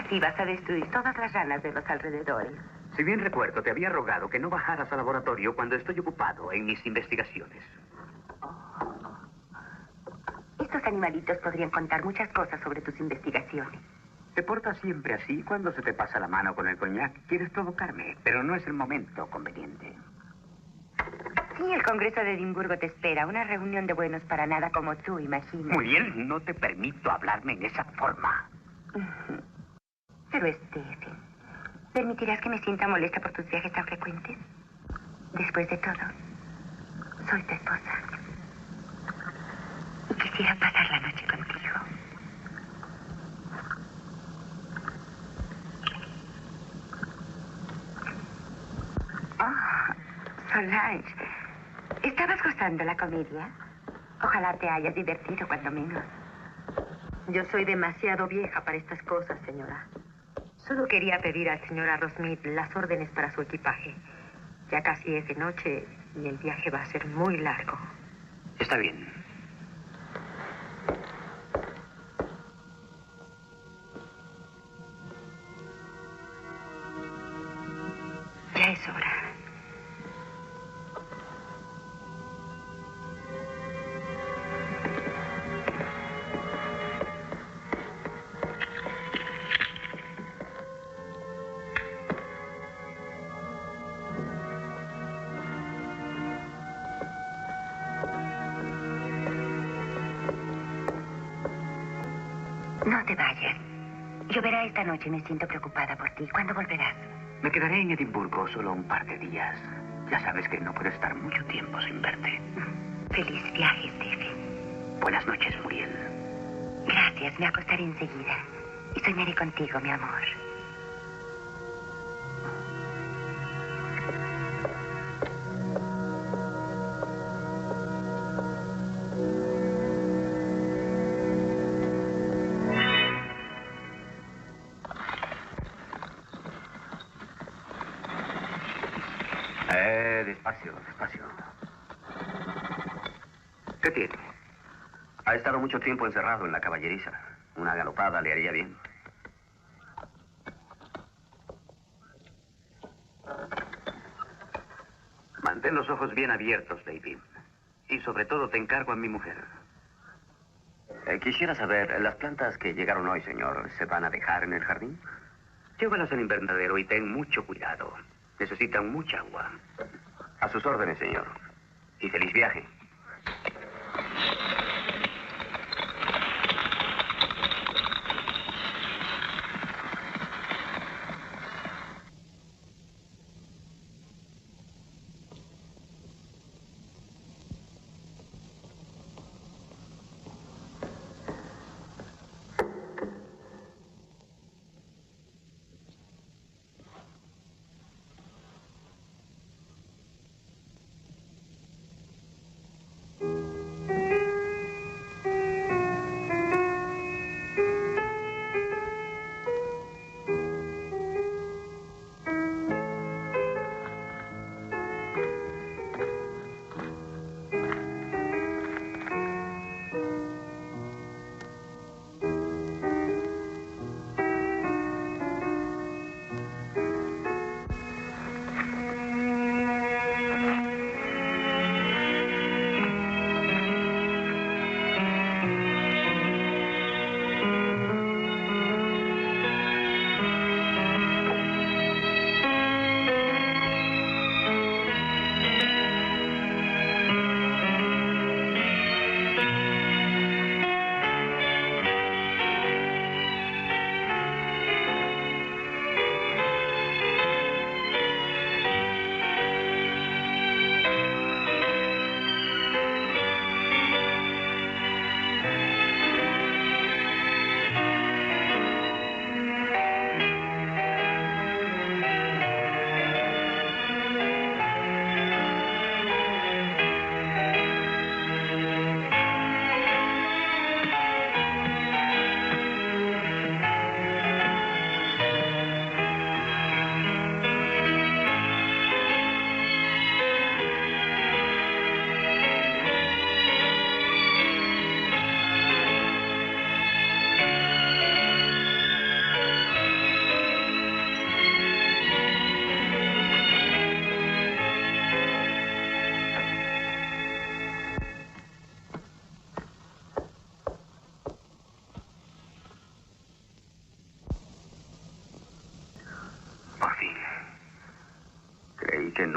Así vas a destruir todas las ranas de los alrededores. Si bien recuerdo, te había rogado que no bajaras al laboratorio cuando estoy ocupado en mis investigaciones. Estos animalitos podrían contar muchas cosas sobre tus investigaciones. Te portas siempre así cuando se te pasa la mano con el coñac. Quieres provocarme, pero no es el momento conveniente. Sí, el Congreso de Edimburgo te espera. Una reunión de buenos para nada como tú, imagino. Muy bien, no te permito hablarme en esa forma. Pero Stephen, ¿permitirás que me sienta molesta por tus viajes tan frecuentes? Después de todo, soy tu esposa. Y quisiera pasar la noche contigo. Solange, ¿estabas gozando la comedia? Ojalá te hayas divertido cuando menos. Yo soy demasiado vieja para estas cosas, señora. Solo quería pedir al señor Arrowsmith las órdenes para su equipaje. Ya casi es de noche y el viaje va a ser muy largo. Está bien. Ya es hora. No te vayas. Lloverá esta noche y me siento preocupada por ti. ¿Cuándo volverás? Me quedaré en Edimburgo solo un par de días. Ya sabes que no puedo estar mucho tiempo sin verte. Feliz viaje, Stephen. Buenas noches, Muriel. Gracias, me acostaré enseguida. Y soñaré contigo, mi amor. Despacio, despacio. ¿Qué tiene? Ha estado mucho tiempo encerrado en la caballeriza. Una galopada le haría bien. Mantén los ojos bien abiertos, David. Y sobre todo te encargo a mi mujer. Quisiera saber, ¿las plantas que llegaron hoy, señor, se van a dejar en el jardín? Llévalas al invernadero y ten mucho cuidado. Necesitan mucha agua. A sus órdenes, señor. Y feliz viaje.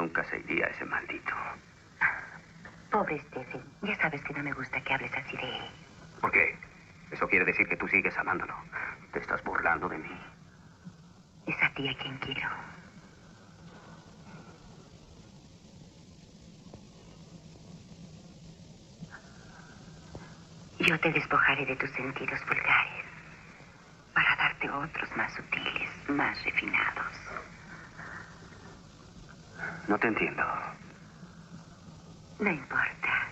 nunca se iría ese maldito. Pobre Stephen. Ya sabes que no me gusta que hables así de él. ¿Por qué? Eso quiere decir que tú sigues amándolo. Te estás burlando de mí. Es a ti a quien quiero. Yo te despojaré de tus sentidos vulgares para darte otros más sutiles, más refinados. No te entiendo. No importa.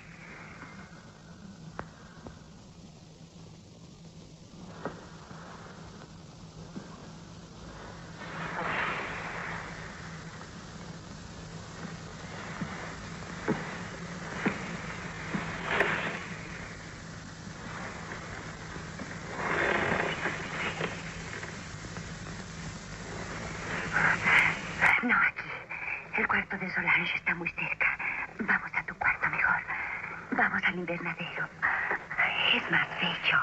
No aquí. El cuarto de Solange está muy cerca. Vamos a tu cuarto mejor. Vamos al invernadero. Es más bello.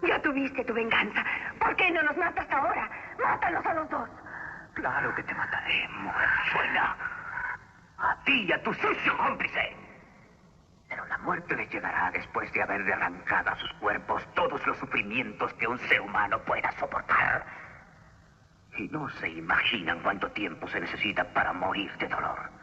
Ya tuviste tu venganza. ¿Por qué no nos matas ahora? Mátalos a los dos. Claro que te mataré, mujerzuela. A ti y a tu sucio cómplice. Pero la muerte les llegará después de haber arrancado a sus cuerpos todos los sufrimientos que un ser humano pueda soportar. Y no se imaginan cuánto tiempo se necesita para morir de dolor.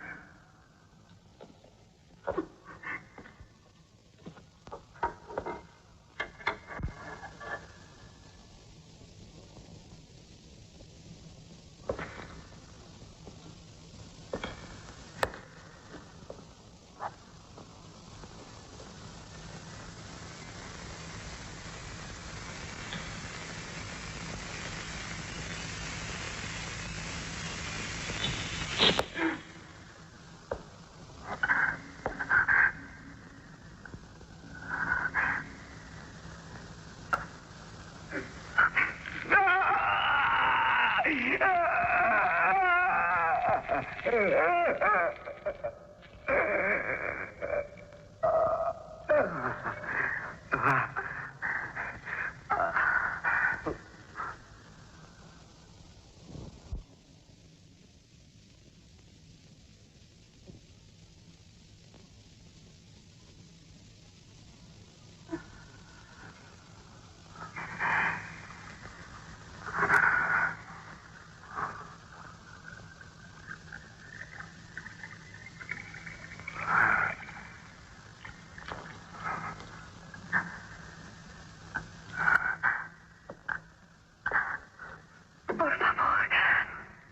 Por favor,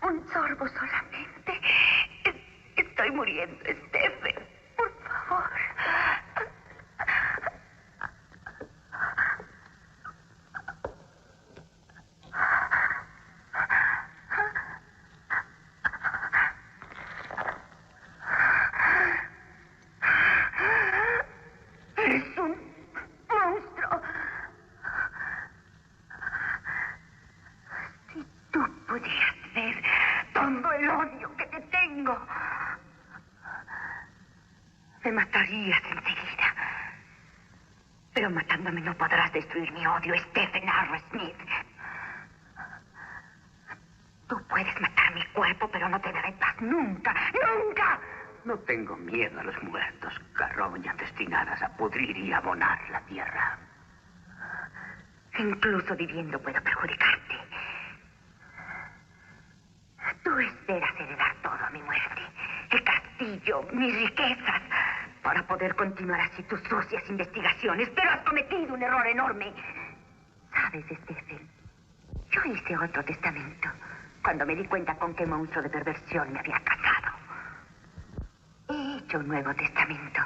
un sorbo solamente. Estoy muriendo, Stephen. Por favor. Eres un monstruo. Si tú pudieras ver todo el odio que te tengo, me matarías enseguida. Pero matándome no podrás destruir mi odio, Stephen R. Smith. Tú puedes matar mi cuerpo, pero no te daré paz nunca, nunca. No tengo miedo a los muertos, carroñas destinadas a pudrir y abonar la tierra. Incluso viviendo puedo perjudicarte. Tú esperas heredar todo a mi muerte. El castillo, mis riquezas, para poder continuar así tus sucias investigaciones. Pero has cometido un error enorme. ¿Sabes, Stephen? Yo hice otro testamento cuando me di cuenta con qué monstruo de perversión me había casado. He hecho un nuevo testamento,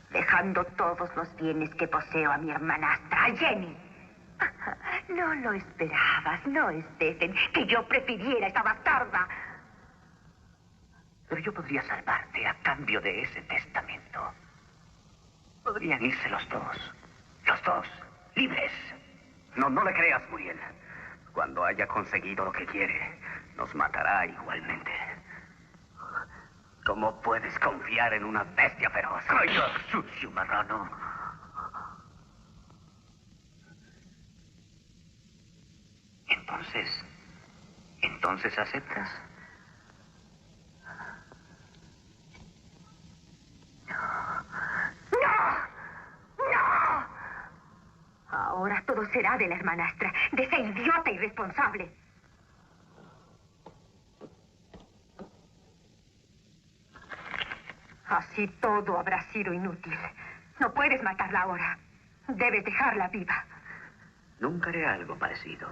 dejando todos los bienes que poseo a mi hermanastra, a Jenny. No lo esperabas, ¿no, Stephen? Que yo prefiriera esa bastarda. Pero yo podría salvarte a cambio de ese testamento. Podrían irse los dos, libres. No le creas, Muriel. Cuando haya conseguido lo que quiere, nos matará igualmente. ¿Cómo puedes confiar en una bestia feroz? ¡Ay, sucio marrano! Entonces aceptas. ¡No! Ahora todo será de la hermanastra, de esa idiota irresponsable. Así todo habrá sido inútil. No puedes matarla ahora. Debes dejarla viva. Nunca haré algo parecido.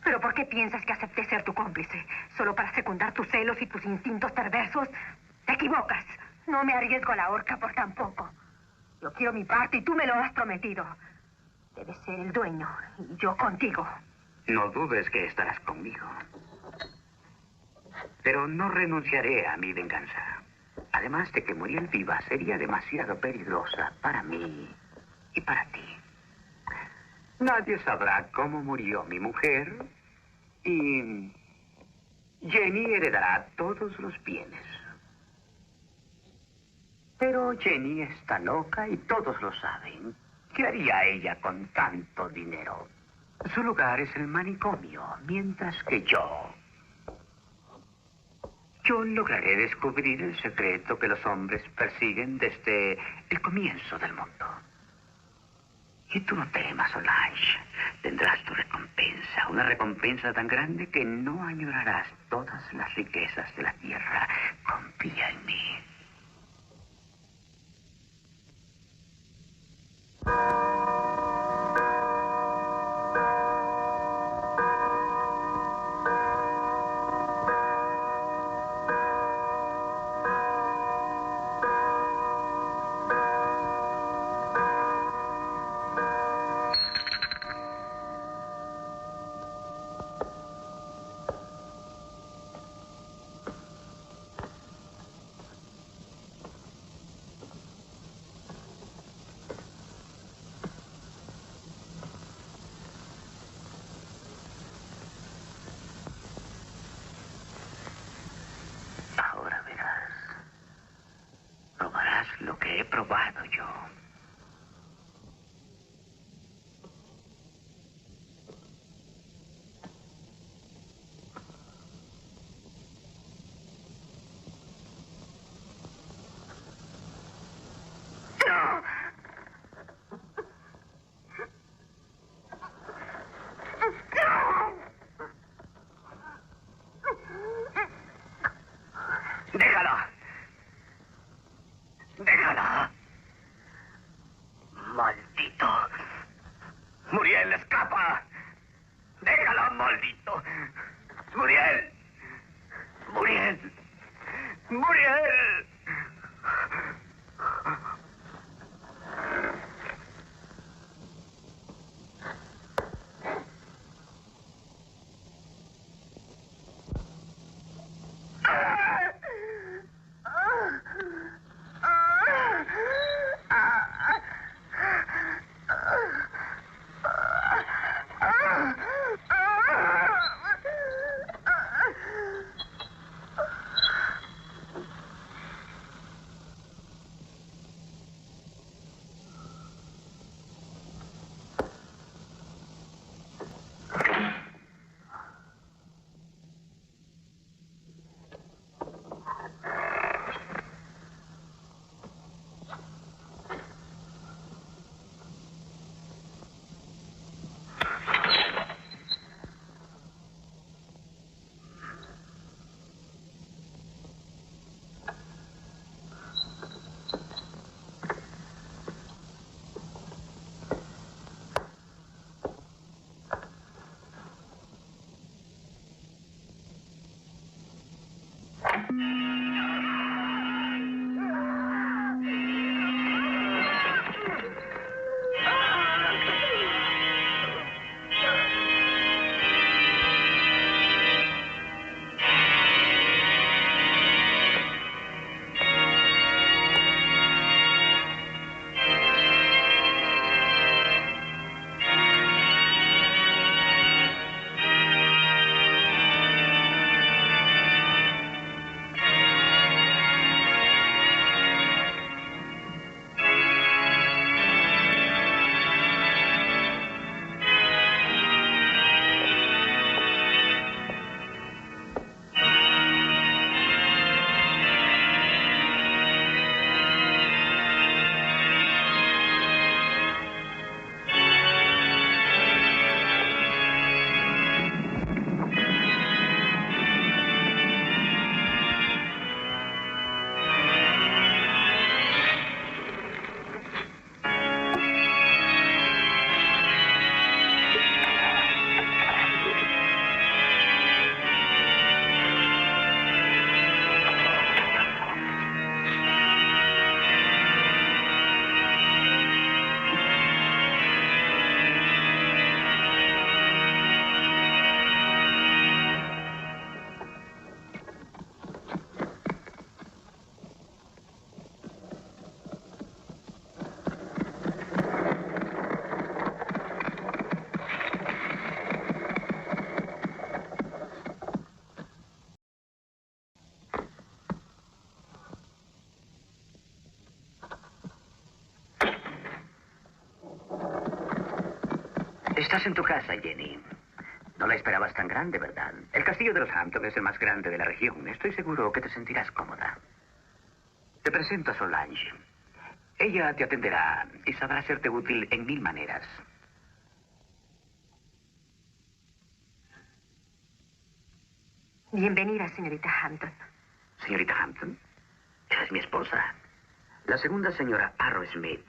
¿Pero por qué piensas que acepté ser tu cómplice? ¿Solo para secundar tus celos y tus instintos perversos? Te equivocas. No me arriesgo a la horca por tan poco. Yo quiero mi parte y tú me lo has prometido. Debes ser el dueño y yo contigo. No dudes que estarás conmigo. Pero no renunciaré a mi venganza. Además de que Muriel viva sería demasiado peligrosa para mí y para ti. Nadie sabrá cómo murió mi mujer y Jenny heredará todos los bienes. Pero Jenny está loca y todos lo saben. ¿Qué haría ella con tanto dinero? Su lugar es el manicomio, mientras que yo lograré descubrir el secreto que los hombres persiguen desde el comienzo del mundo. Y tú no temas, Solange. Tendrás tu recompensa, una recompensa tan grande que no añorarás todas las riquezas de la tierra. Confía en mí. maldito. Muriel. Muriel. Muriel. Estás en tu casa, Jenny. No la esperabas tan grande, ¿verdad? El castillo de los Hampton es el más grande de la región. Estoy seguro que te sentirás cómoda. Te presento a Solange. Ella te atenderá y sabrá serte útil en 1000 maneras. Bienvenida, señorita Hampton. Señorita Hampton, esa es mi esposa. La segunda señora Arrowsmith.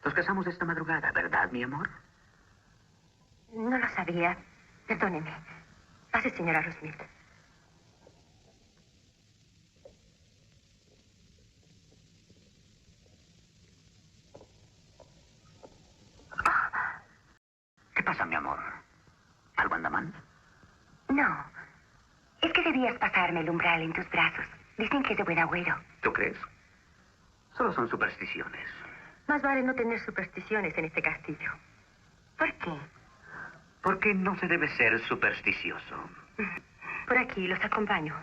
Nos casamos esta madrugada, ¿verdad, mi amor? No lo sabía. Perdóneme. Pase, señora Arrowsmith. ¿Qué pasa, mi amor? ¿Algo anda mal? No. Es que debías pasarme el umbral en tus brazos. Dicen que es de buen agüero. ¿Tú crees? Solo son supersticiones. Más vale no tener supersticiones en este castillo. ¿Por qué? Porque no se debe ser supersticioso. Por aquí, los acompaño.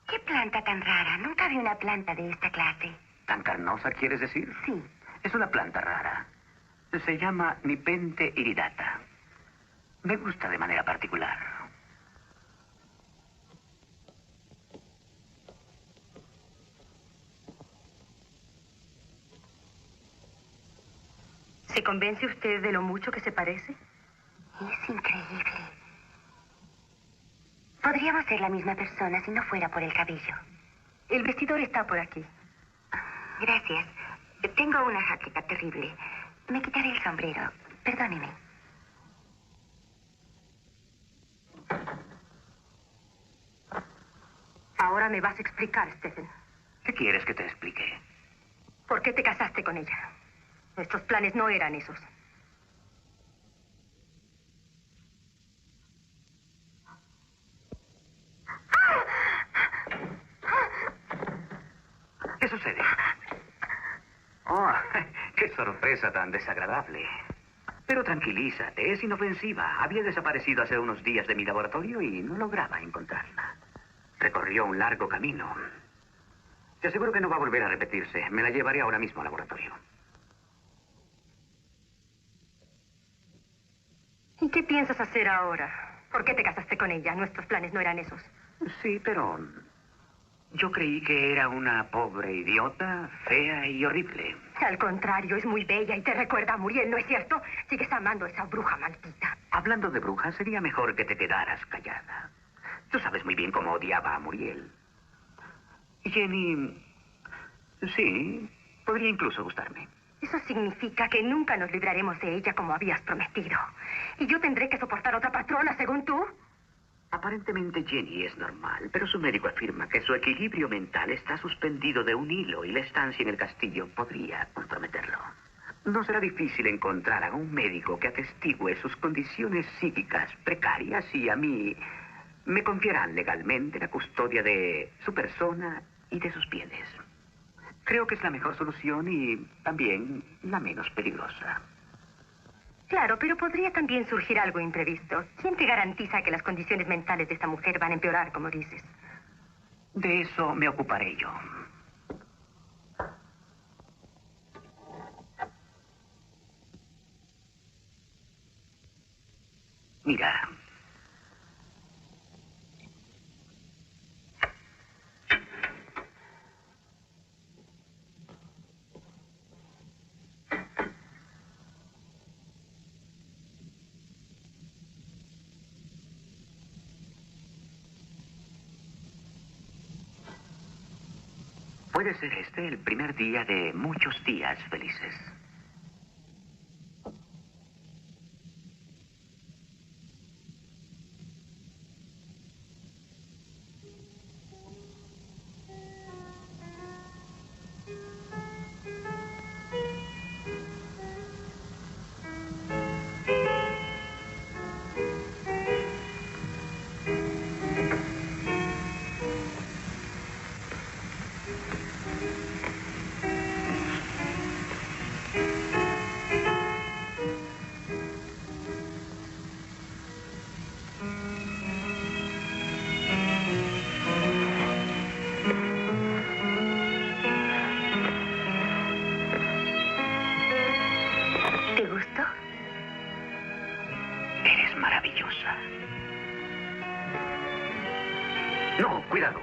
¡Qué planta tan rara! Nunca vi una planta de esta clase. ¿Tan carnosa, quieres decir? Sí. Es una planta rara. Se llama Nipente iridata. Me gusta de manera particular. ¿Se convence usted de lo mucho que se parece? Es increíble. Podríamos ser la misma persona si no fuera por el cabello. El vestidor está por aquí. Gracias. Tengo una jaqueca terrible. Me quitaré el sombrero. Perdóneme. Ahora me vas a explicar, Stephen. ¿Qué quieres que te explique? ¿Por qué te casaste con ella? Nuestros planes no eran esos. ¿Qué sucede? Oh, qué sorpresa tan desagradable. Pero tranquilízate, es inofensiva. Había desaparecido hace unos días de mi laboratorio y no lograba encontrarla. Recorrió un largo camino. Te aseguro que no va a volver a repetirse. Me la llevaré ahora mismo al laboratorio. ¿Y qué piensas hacer ahora? ¿Por qué te casaste con ella? Nuestros planes no eran esos. Sí, pero yo creí que era una pobre idiota, fea y horrible. Al contrario, es muy bella y te recuerda a Muriel, ¿no es cierto? Sigues amando a esa bruja maldita. Hablando de brujas, sería mejor que te quedaras callada. Tú sabes muy bien cómo odiaba a Muriel. Y Jenny, sí, podría incluso gustarme. Eso significa que nunca nos libraremos de ella como habías prometido. ¿Y yo tendré que soportar otra patrona, según tú? Aparentemente Jenny es normal, pero su médico afirma que su equilibrio mental está suspendido de un hilo y la estancia en el castillo podría comprometerlo. No será difícil encontrar a un médico que atestigue sus condiciones psíquicas precarias y a mí me confiarán legalmente la custodia de su persona y de sus bienes. Creo que es la mejor solución y también la menos peligrosa. Claro, pero podría también surgir algo imprevisto. ¿Quién te garantiza que las condiciones mentales de esta mujer van a empeorar, como dices? De eso me ocuparé yo. Mira. Puede ser este el primer día de muchos días felices. ¿Te gustó? Eres maravillosa. No, cuidado.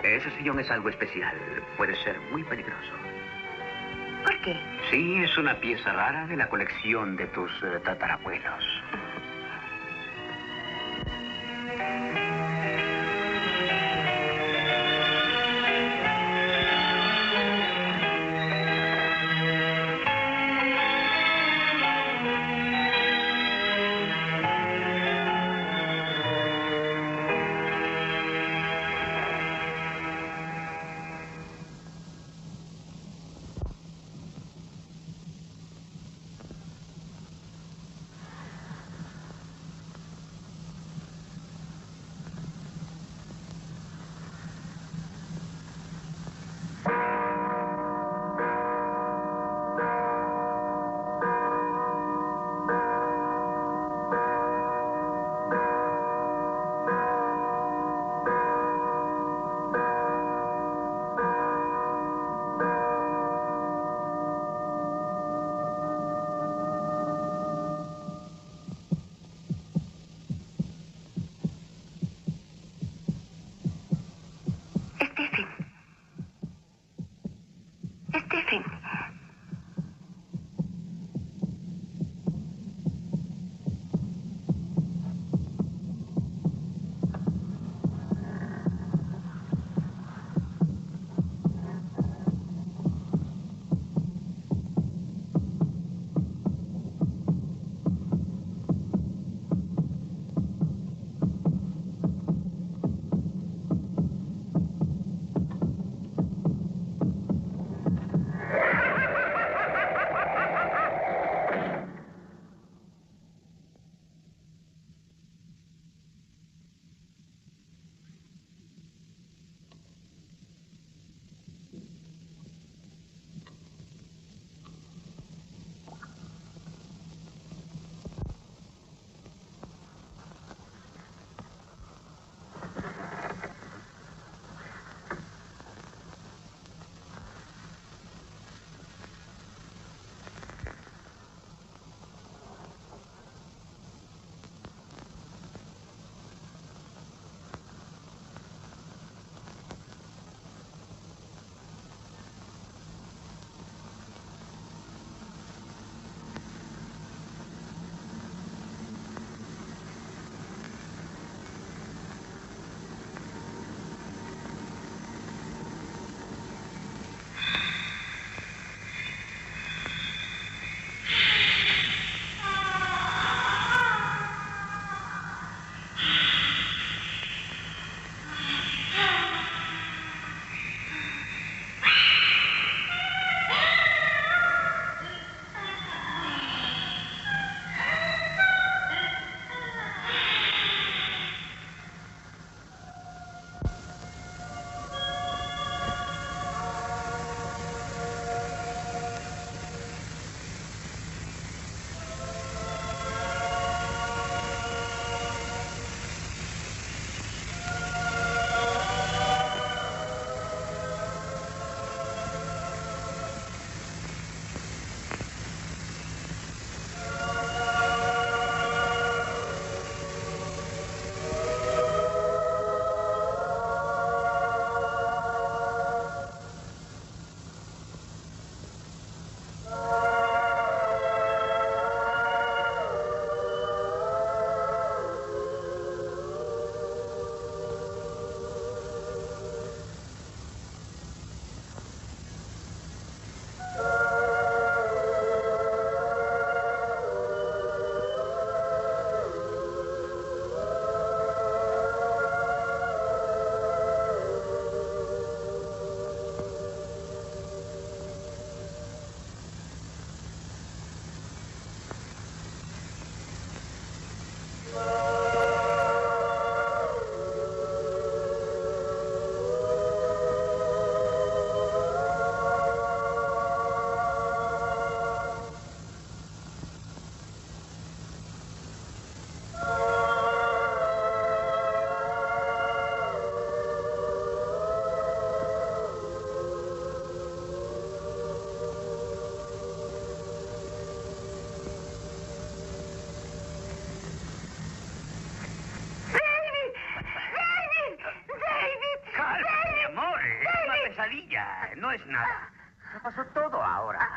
Ese sillón es algo especial. Puede ser muy peligroso. ¿Por qué? Sí, es una pieza rara de la colección de tus tatarabuelos. no es nada. Se pasó todo ahora.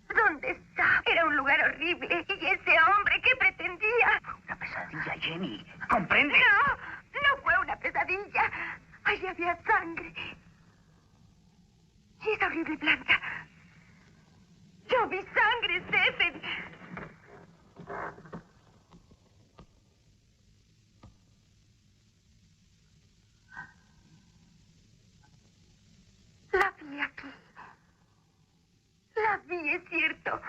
¿Dónde está? Era un lugar horrible. ¿Y ese hombre qué pretendía? Una pesadilla, Jenny. ¿Comprende? No, no fue una pesadilla. Allí había sangre. Y esa horrible planta. Yo vi sangre, Stephen. La vi aquí. La vi, es cierto.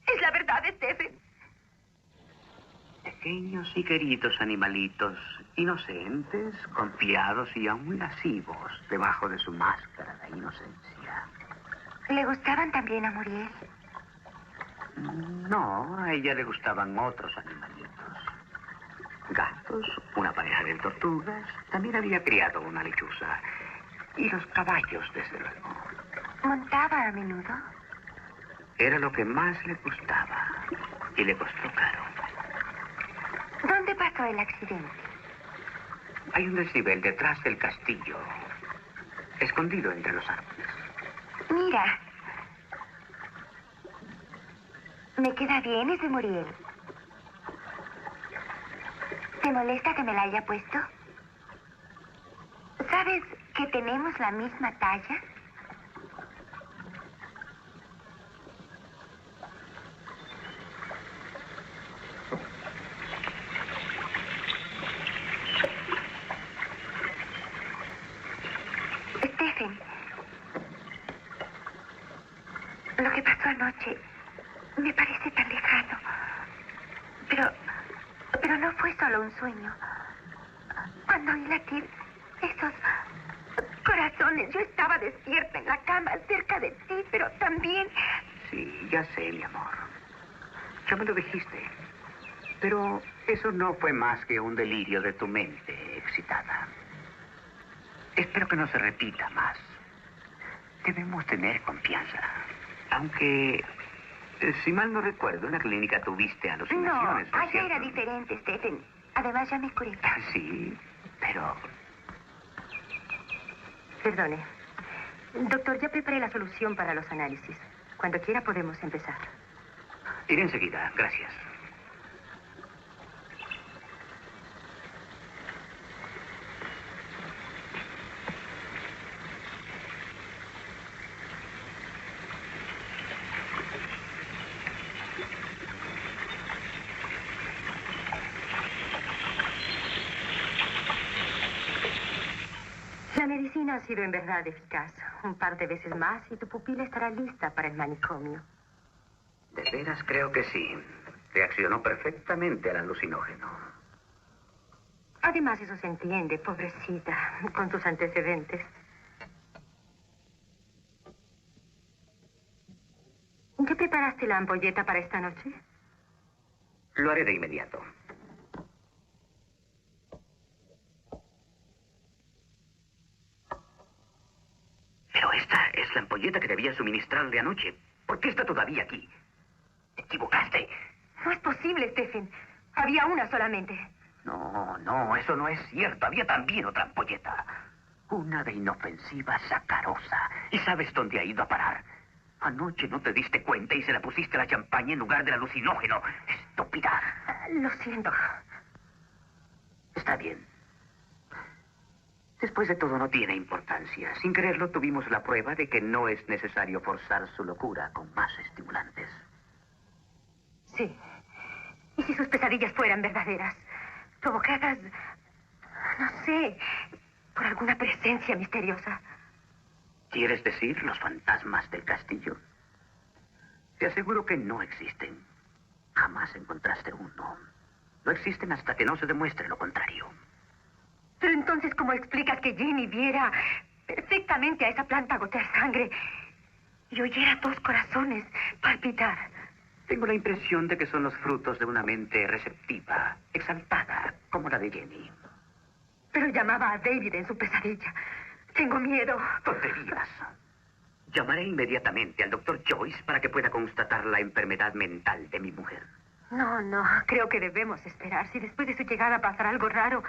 Es la verdad, Stephen. Pequeños y queridos animalitos, inocentes, confiados y aún lascivos, debajo de su máscara de inocencia. ¿Le gustaban también a Muriel? No, a ella le gustaban otros animalitos. Gatos, una pareja de tortugas, también había criado una lechuza. Y los caballos, desde luego. ¿Montaba a menudo? Era lo que más le gustaba y le costó caro. ¿Dónde pasó el accidente? Hay un desnivel detrás del castillo, escondido entre los árboles. Mira. Me queda bien ese Muriel. ¿Te molesta que me la haya puesto? ¿Sabes que tenemos la misma talla? Stephen, lo que pasó anoche me parece tan lejano. Pero no fue solo un sueño. Cuando oí latir esos corazones, yo estaba despierta en la cama cerca de ti, pero también... Sí, ya sé, mi amor. Ya me lo dijiste. Pero eso no fue más que un delirio de tu mente excitada. Espero que no se repita más. Debemos tener confianza. Aunque, si mal no recuerdo, en la clínica tuviste alucinaciones. No, ¿no es allá cierto? era diferente, Stephen. Además, ya me curé. Sí, pero... Perdone. Doctor, ya preparé la solución para los análisis. Cuando quiera podemos empezar. Iré enseguida, gracias. La medicina ha sido en verdad eficaz. Un par de veces más y tu pupila estará lista para el manicomio. De veras creo que sí. Reaccionó perfectamente al alucinógeno. Además, eso se entiende, pobrecita, con sus antecedentes. ¿Ya preparaste la ampolleta para esta noche? Lo haré de inmediato. Pero esta es la ampolleta que debía suministrarle anoche. ¿Por qué está todavía aquí? Te equivocaste. No es posible, Stephen. Había una solamente. No, eso no es cierto. Había también otra ampolleta. Una de inofensiva sacarosa. ¿Y sabes dónde ha ido a parar? Anoche no te diste cuenta y se la pusiste a la champaña en lugar del alucinógeno. Estúpida. Lo siento. Está bien. Después de todo, no tiene importancia. Sin quererlo, tuvimos la prueba de que no es necesario forzar su locura con más estimulantes. Sí. ¿Y si sus pesadillas fueran verdaderas? Provocadas, no sé, por alguna presencia misteriosa. ¿Quieres decir los fantasmas del castillo? Te aseguro que no existen. Jamás encontraste uno. No existen hasta que no se demuestre lo contrario. Pero entonces, ¿cómo explicas que Jenny viera perfectamente a esa planta gotear sangre y oyera 2 corazones palpitar? Tengo la impresión de que son los frutos de una mente receptiva, exaltada, como la de Jenny. Pero llamaba a David en su pesadilla. Tengo miedo. Tonterías. Llamaré inmediatamente al doctor Joyce para que pueda constatar la enfermedad mental de mi mujer. No, no, creo que debemos esperar. Si después de su llegada pasará algo raro,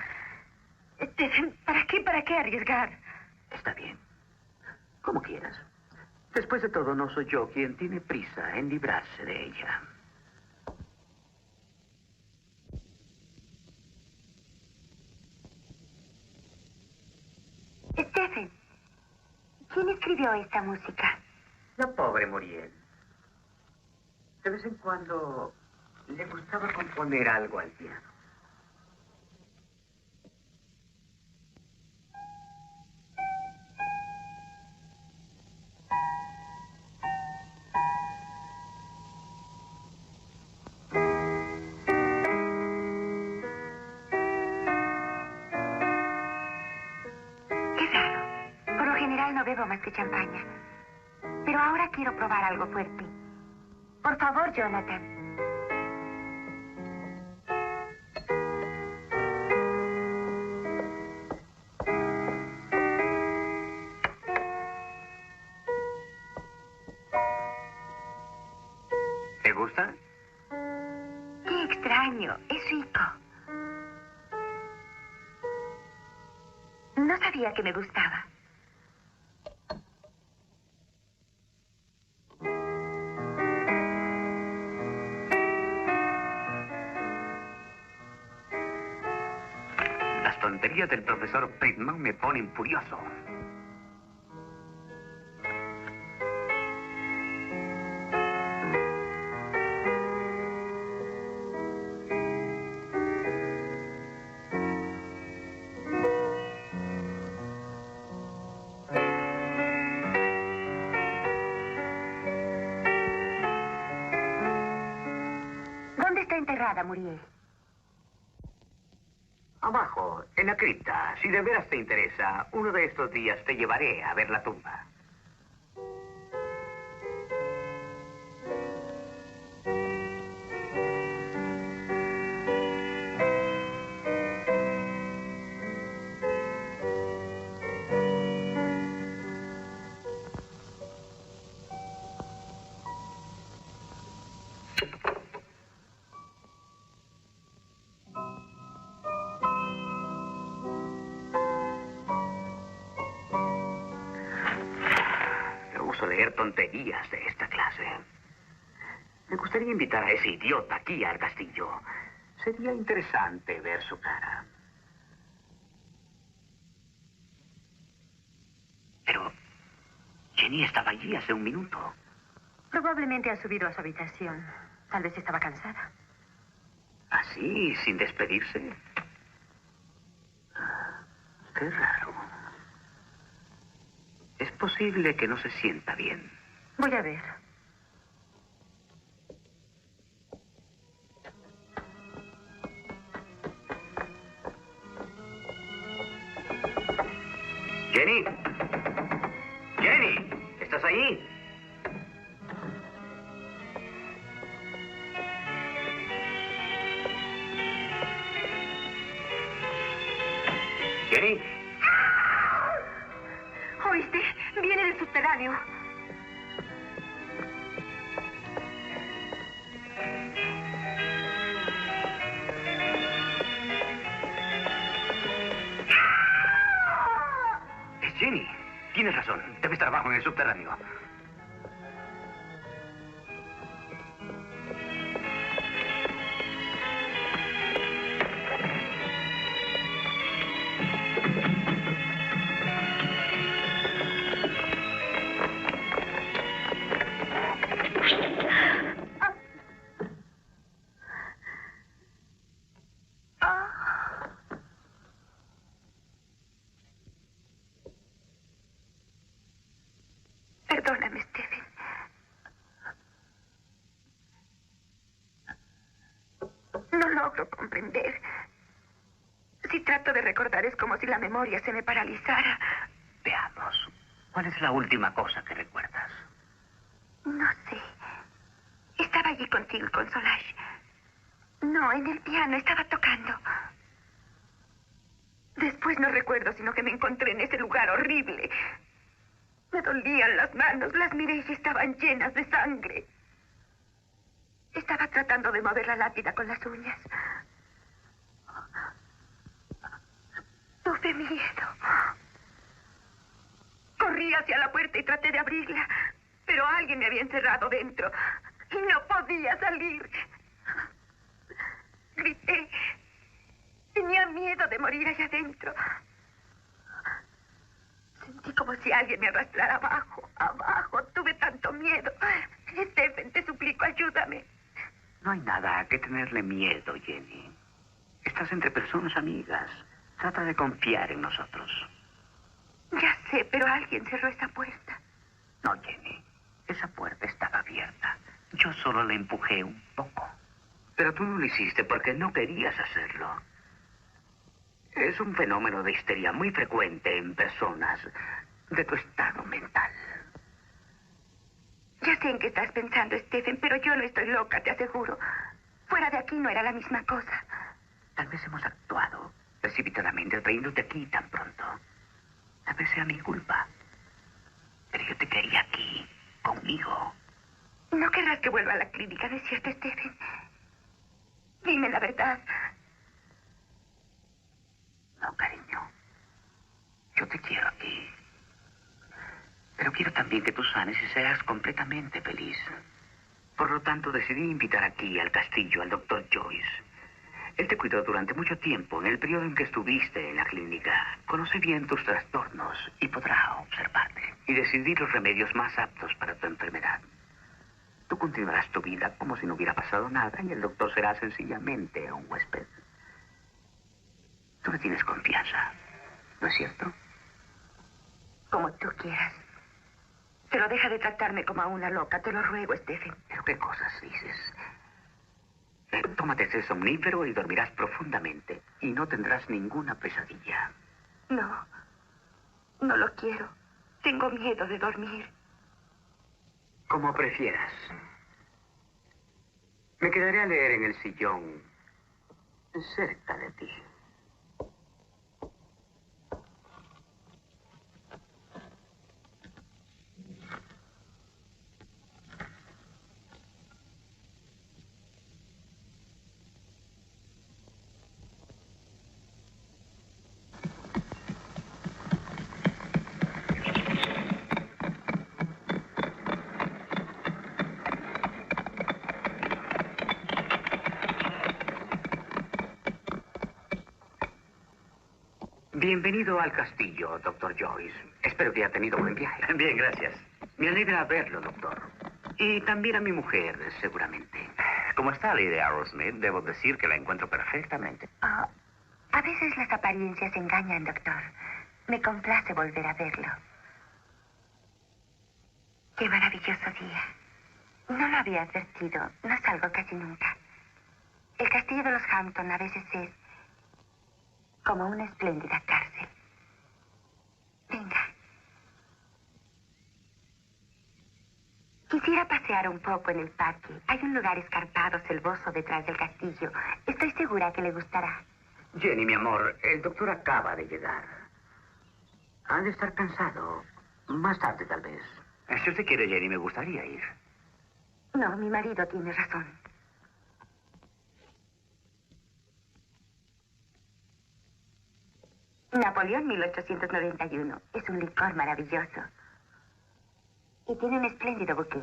¿para qué arriesgar? Está bien. Como quieras. Después de todo, no soy yo quien tiene prisa en librarse de ella. Stephen, ¿quién escribió esta música? La pobre Muriel. De vez en cuando le gustaba componer algo al piano. Qué raro. Por lo general no bebo más que champaña. Pero ahora quiero probar algo fuerte. Por favor, Jonathan. ¿Te gusta? Qué extraño. Es rico. No sabía que me gustaba. Las tonterías del profesor Friedman me ponen furioso. ¿Dónde está enterrada, Muriel? Abajo, en la cripta. Si de veras te interesa, uno de estos días te llevaré a ver la tumba. No uso leer tonterías de esta clase. Me gustaría invitar a ese idiota aquí al castillo. Sería interesante ver su cara. Pero Jenny estaba allí hace un minuto. Probablemente ha subido a su habitación. Tal vez estaba cansada. ¿Así, sin despedirse? Qué raro. Es posible que no se sienta bien. Voy a ver. Jenny. Jenny, ¿estás ahí? Jenny. ¿Oíste? Viene del subterráneo. Es Jenny. Tienes razón. Debe estar abajo en el subterráneo. Perdóname, Stephen. No logro comprender. Si trato de recordar es como si la memoria se me paralizara. Veamos. ¿Cuál es la última cosa que recuerdas? No sé. Estaba allí contigo, con Solange. No, en el piano, estaba tocando. Después no recuerdo, sino que me encontré en ese lugar horrible. Me dolían las manos, las miré y estaban llenas de sangre. Estaba tratando de mover la lápida con las uñas. Tuve miedo. Corrí hacia la puerta y traté de abrirla, pero alguien me había encerrado dentro y no podía salir. Grité. Tenía miedo de morir allá adentro. Sentí como si alguien me arrastrara abajo, abajo. Tuve tanto miedo. Stephen, te suplico, ayúdame. No hay nada a que tenerle miedo, Jenny. Estás entre personas amigas. Trata de confiar en nosotros. Ya sé, pero alguien cerró esa puerta. No, Jenny. Esa puerta estaba abierta. Yo solo la empujé un poco. Pero tú no lo hiciste porque no querías hacerlo. Es un fenómeno de histeria muy frecuente en personas de tu estado mental. Ya sé en qué estás pensando, Stephen, pero yo no estoy loca, te aseguro. Fuera de aquí no era la misma cosa. Tal vez hemos actuado precipitadamente trayéndote aquí tan pronto. Tal vez sea mi culpa. Pero yo te quería aquí, conmigo. No querrás que vuelva a la clínica, ¿no es cierto, Stephen? Dime la verdad. No, cariño. Yo te quiero aquí. Pero quiero también que tú sanes y seas completamente feliz. Por lo tanto, decidí invitar aquí al castillo al doctor Joyce. Él te cuidó durante mucho tiempo, en el periodo en que estuviste en la clínica. Conoce bien tus trastornos y podrá observarte y decidir los remedios más aptos para tu enfermedad. Tú continuarás tu vida como si no hubiera pasado nada y el doctor será sencillamente un huésped. Tú le tienes confianza, ¿no es cierto? Como tú quieras. Pero deja de tratarme como a una loca, te lo ruego, Stephen. ¿Pero qué cosas dices? Tómate ese somnífero y dormirás profundamente. Y no tendrás ninguna pesadilla. No, no lo quiero. Tengo miedo de dormir. Como prefieras. Me quedaré a leer en el sillón cerca de ti. Bienvenido al castillo, doctor Joyce. Espero que haya tenido buen viaje. Bien, gracias. Me alegra verlo, doctor. Y también a mi mujer, seguramente. ¿Cómo está Lady Arrowsmith? Debo decir que la encuentro perfectamente. Ah, a veces las apariencias engañan, doctor. Me complace volver a verlo. Qué maravilloso día. No lo había advertido. No salgo casi nunca. El castillo de los Hampton a veces es como una espléndida cárcel. Venga. Quisiera pasear un poco en el parque. Hay un lugar escarpado, selvoso detrás del castillo. Estoy segura que le gustará. Jenny, mi amor, el doctor acaba de llegar. Ha de estar cansado. Más tarde, tal vez. Si usted quiere, Jenny, me gustaría ir. No, mi marido tiene razón. Napoleón 1891. Es un licor maravilloso. Y tiene un espléndido buque.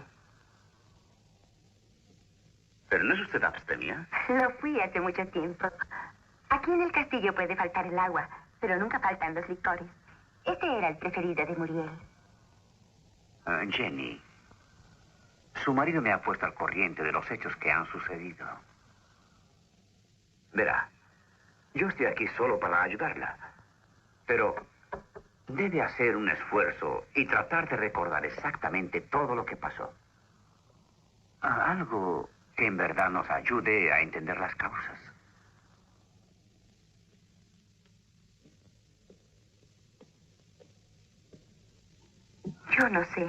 ¿Pero no es usted abstemia? Lo fui hace mucho tiempo. Aquí en el castillo puede faltar el agua, pero nunca faltan los licores. Este era el preferido de Muriel. Jenny, su marido me ha puesto al corriente de los hechos que han sucedido. Verá, yo estoy aquí solo para ayudarla. Pero debe hacer un esfuerzo y tratar de recordar exactamente todo lo que pasó. Algo que en verdad nos ayude a entender las causas. Yo no sé.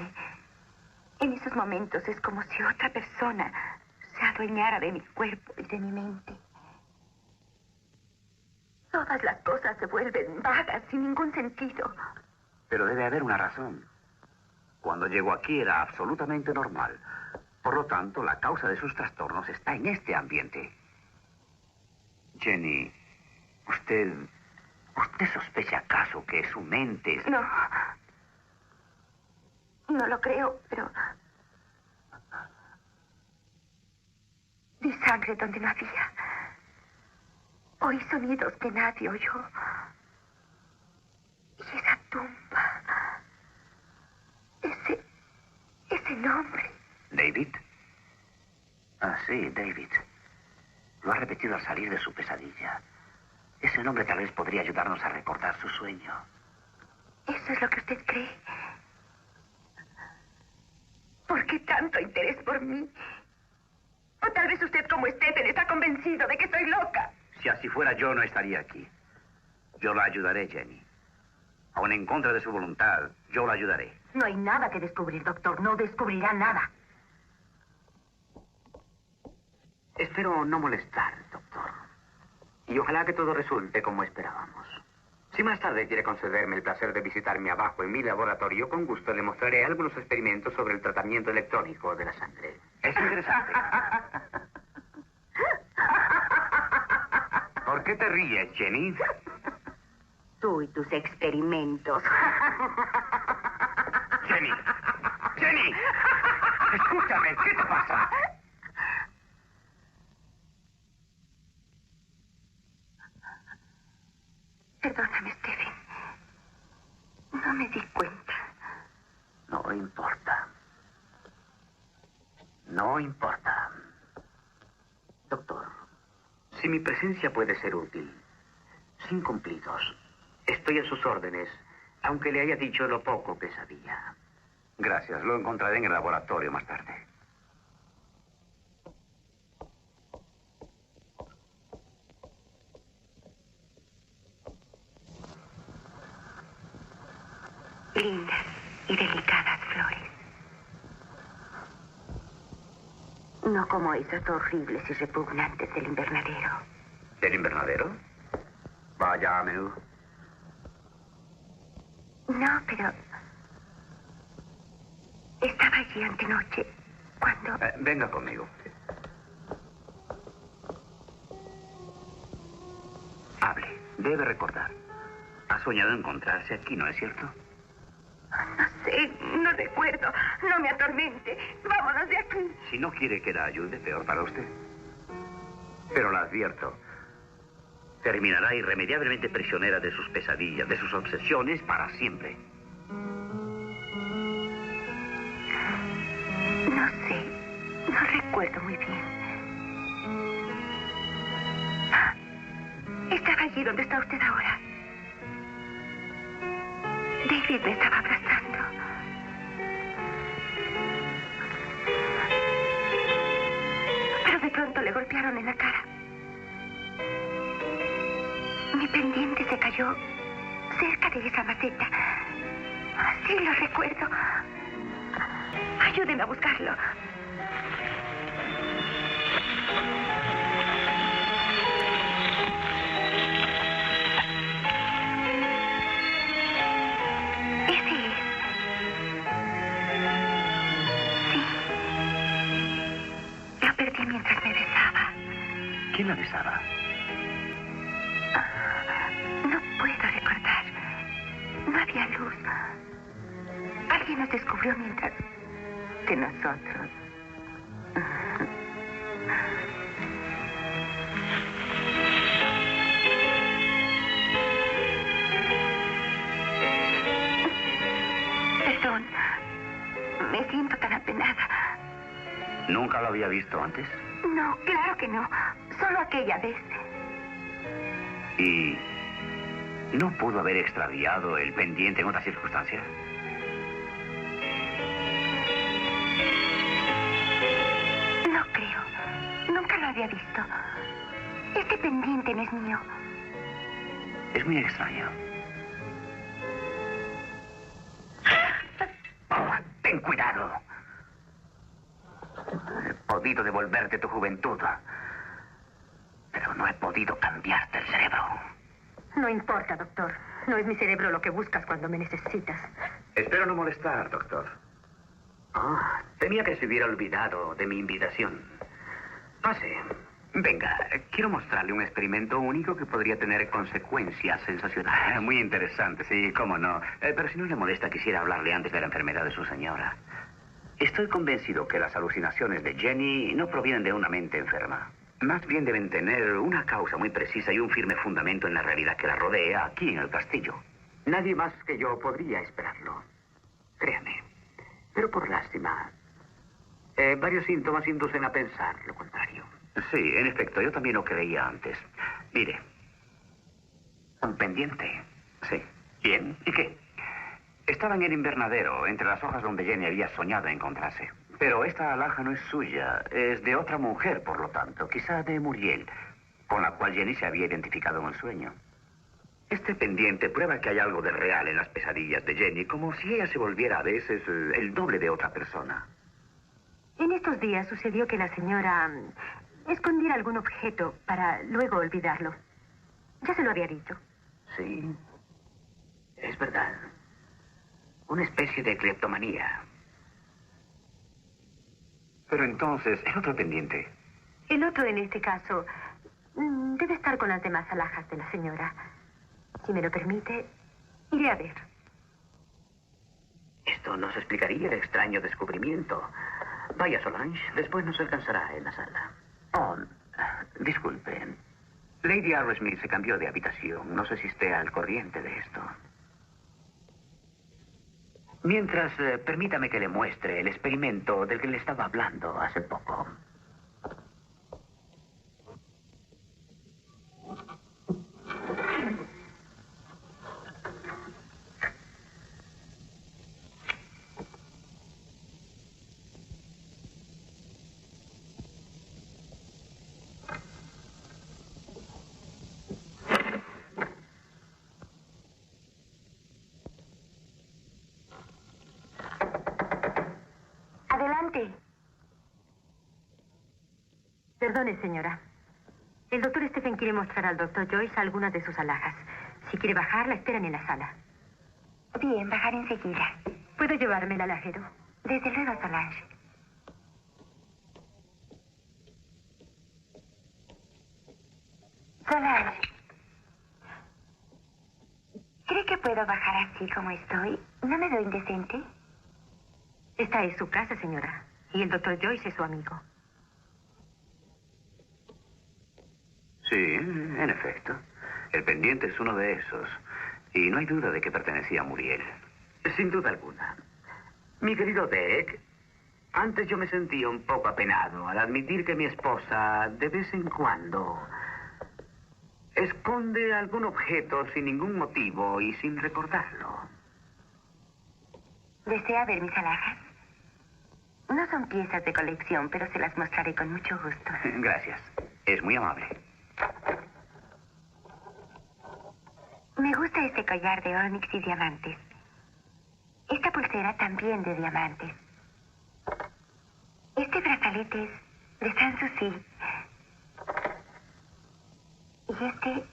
En esos momentos es como si otra persona se adueñara de mi cuerpo y de mi mente. Todas las cosas se vuelven vagas, sin ningún sentido. Pero debe haber una razón. Cuando llegó aquí era absolutamente normal. Por lo tanto, la causa de sus trastornos está en este ambiente. Jenny, ¿usted sospecha acaso que su mente es... No. No lo creo, pero... Vi sangre donde no había. Oí sonidos que nadie oyó. Y esa tumba... Ese nombre... ¿David? Ah, sí, David. Lo ha repetido al salir de su pesadilla. Ese nombre tal vez podría ayudarnos a recordar su sueño. ¿Eso es lo que usted cree? ¿Por qué tanto interés por mí? O tal vez usted, como Stephen, está convencido de que estoy loca. Si así fuera, yo no estaría aquí. Yo la ayudaré, Jenny. Aun en contra de su voluntad, yo la ayudaré. No hay nada que descubrir, doctor. No descubrirá nada. Espero no molestar, doctor. Y ojalá que todo resulte como esperábamos. Si más tarde quiere concederme el placer de visitarme abajo en mi laboratorio, con gusto le mostraré algunos experimentos sobre el tratamiento electrónico de la sangre. Es interesante. ¿Por qué te ríes, Jenny? Tú y tus experimentos. Jenny. Jenny. Escúchame, ¿qué te pasa? Perdóname, Stephen. No me di cuenta. No importa. No importa. Doctor, si mi presencia puede ser útil, sin cumplidos, estoy a sus órdenes, aunque le haya dicho lo poco que sabía. Gracias, lo encontraré en el laboratorio más tarde. Lindas y delicadas flores. No como esas horribles y repugnantes del invernadero. ¿Del invernadero? Vaya, Menú. No, pero... Estaba allí antenoche, cuando... Venga conmigo. Hable, debe recordar. Ha soñado encontrarse aquí, ¿no es cierto? No sé, no recuerdo. No me atormente. Vámonos de aquí. Si no quiere que la ayude, peor para usted. Pero la advierto. Terminará irremediablemente prisionera de sus pesadillas, de sus obsesiones para siempre. No sé. No recuerdo muy bien. Estaba allí donde está usted ahora. David me estaba abrazando. Pero de pronto le golpearon en la cara. Mi pendiente se cayó cerca de esa maceta. Sí, lo recuerdo. Ayúdeme a buscarlo. Ese es. Sí. Lo perdí mientras me besaba. ¿Quién la besaba? No puedo recordar. No había luz. Alguien nos descubrió mientras que nosotros. Perdón. Me siento tan apenada. ¿Nunca lo había visto antes? No, claro que no. Solo aquella vez. ¿Y no pudo haber extraviado el pendiente en otras circunstancias? No creo. Nunca lo había visto. Este pendiente no es mío. Es muy extraño. Oh, ten cuidado. He podido devolverte tu juventud, pero no he podido cambiarte el cerebro. No importa, doctor. No es mi cerebro lo que buscas cuando me necesitas. Espero no molestar, doctor. Oh, temía que se hubiera olvidado de mi invitación. Pase. Venga, quiero mostrarle un experimento único que podría tener consecuencias sensacionales. Muy interesante, sí, cómo no. Pero si no le molesta, quisiera hablarle antes de la enfermedad de su señora. Estoy convencido que las alucinaciones de Jenny no provienen de una mente enferma. Más bien deben tener una causa muy precisa y un firme fundamento en la realidad que la rodea aquí en el castillo. Nadie más que yo podría esperarlo. Créame. Pero por lástima, varios síntomas inducen a pensar lo contrario. Sí, en efecto, yo también lo creía antes. Mire, un pendiente. Sí. Bien. ¿Y qué? Estaba en el invernadero, entre las hojas donde Jenny había soñado encontrarse. Pero esta alhaja no es suya, es de otra mujer, por lo tanto, quizá de Muriel, con la cual Jenny se había identificado en el sueño. Este pendiente prueba que hay algo de real en las pesadillas de Jenny, como si ella se volviera a veces el doble de otra persona. En estos días sucedió que la señora escondiera algún objeto para luego olvidarlo. Ya se lo había dicho. Sí, es verdad. Una especie de cleptomanía. Pero entonces, el otro pendiente. El otro, en este caso, debe estar con las demás alhajas de la señora. Si me lo permite, iré a ver. Esto nos explicaría el extraño descubrimiento. Vaya, Solange, después nos alcanzará en la sala. Oh, disculpen. Lady Arrowsmith se cambió de habitación. No sé si esté al corriente de esto. Mientras, permítame que le muestre el experimento del que le estaba hablando hace poco. Adelante. Perdone, señora. El doctor Stephen quiere mostrar al doctor Joyce algunas de sus alhajas. Si quiere bajar, la esperan en la sala. Bien, bajar enseguida. ¿Puedo llevarme el alajero? Desde luego, Solange. Solange. ¿Cree que puedo bajar así como estoy? ¿No me veo indecente? Esta es su casa, señora. Y el doctor Joyce es su amigo. Sí, en efecto. El pendiente es uno de esos. Y no hay duda de que pertenecía a Muriel. Sin duda alguna. Mi querido Dick, antes yo me sentía un poco apenado al admitir que mi esposa, de vez en cuando, esconde algún objeto sin ningún motivo y sin recordarlo. ¿Desea ver mis alhajas? No son piezas de colección, pero se las mostraré con mucho gusto. Gracias. Es muy amable. Me gusta este collar de ónix y diamantes. Esta pulsera también de diamantes. Este brazalete es de Sanssouci. Y este...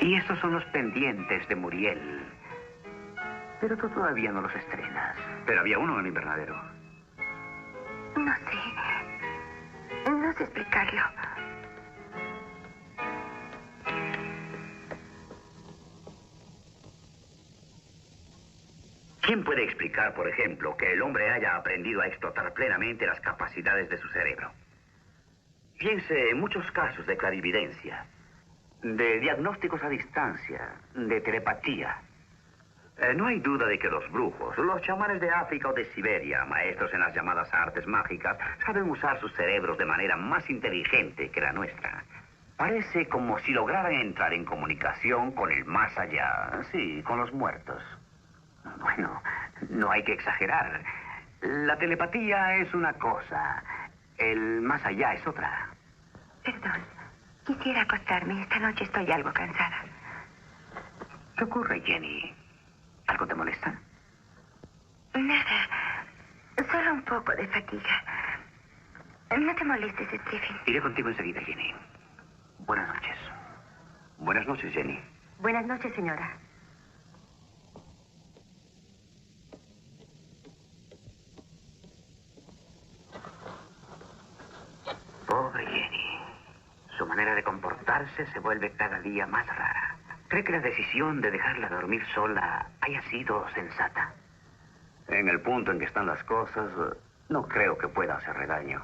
Y estos son los pendientes de Muriel. Pero tú todavía no los estrenas. Pero había uno en el invernadero. No sé. No sé explicarlo. ¿Quién puede explicar, por ejemplo, que el hombre haya aprendido a explotar plenamente las capacidades de su cerebro? Piense en muchos casos de clarividencia, de diagnósticos a distancia, de telepatía. No hay duda de que los brujos, los chamanes de África o de Siberia, maestros en las llamadas artes mágicas, saben usar sus cerebros de manera más inteligente que la nuestra. Parece como si lograran entrar en comunicación con el más allá, sí, con los muertos. Bueno, no hay que exagerar. La telepatía es una cosa, el más allá es otra. Perdón. Quisiera acostarme. Esta noche estoy algo cansada. ¿Qué ocurre, Jenny? ¿Algo te molesta? Nada. Solo un poco de fatiga. No te molestes, Stephen. Iré contigo enseguida, Jenny. Buenas noches. Buenas noches, Jenny. Buenas noches, señora. Pobre Jenny. Su manera de comportarse se vuelve cada día más rara. ¿Cree que la decisión de dejarla dormir sola haya sido sensata? En el punto en que están las cosas, no creo que pueda hacerle daño.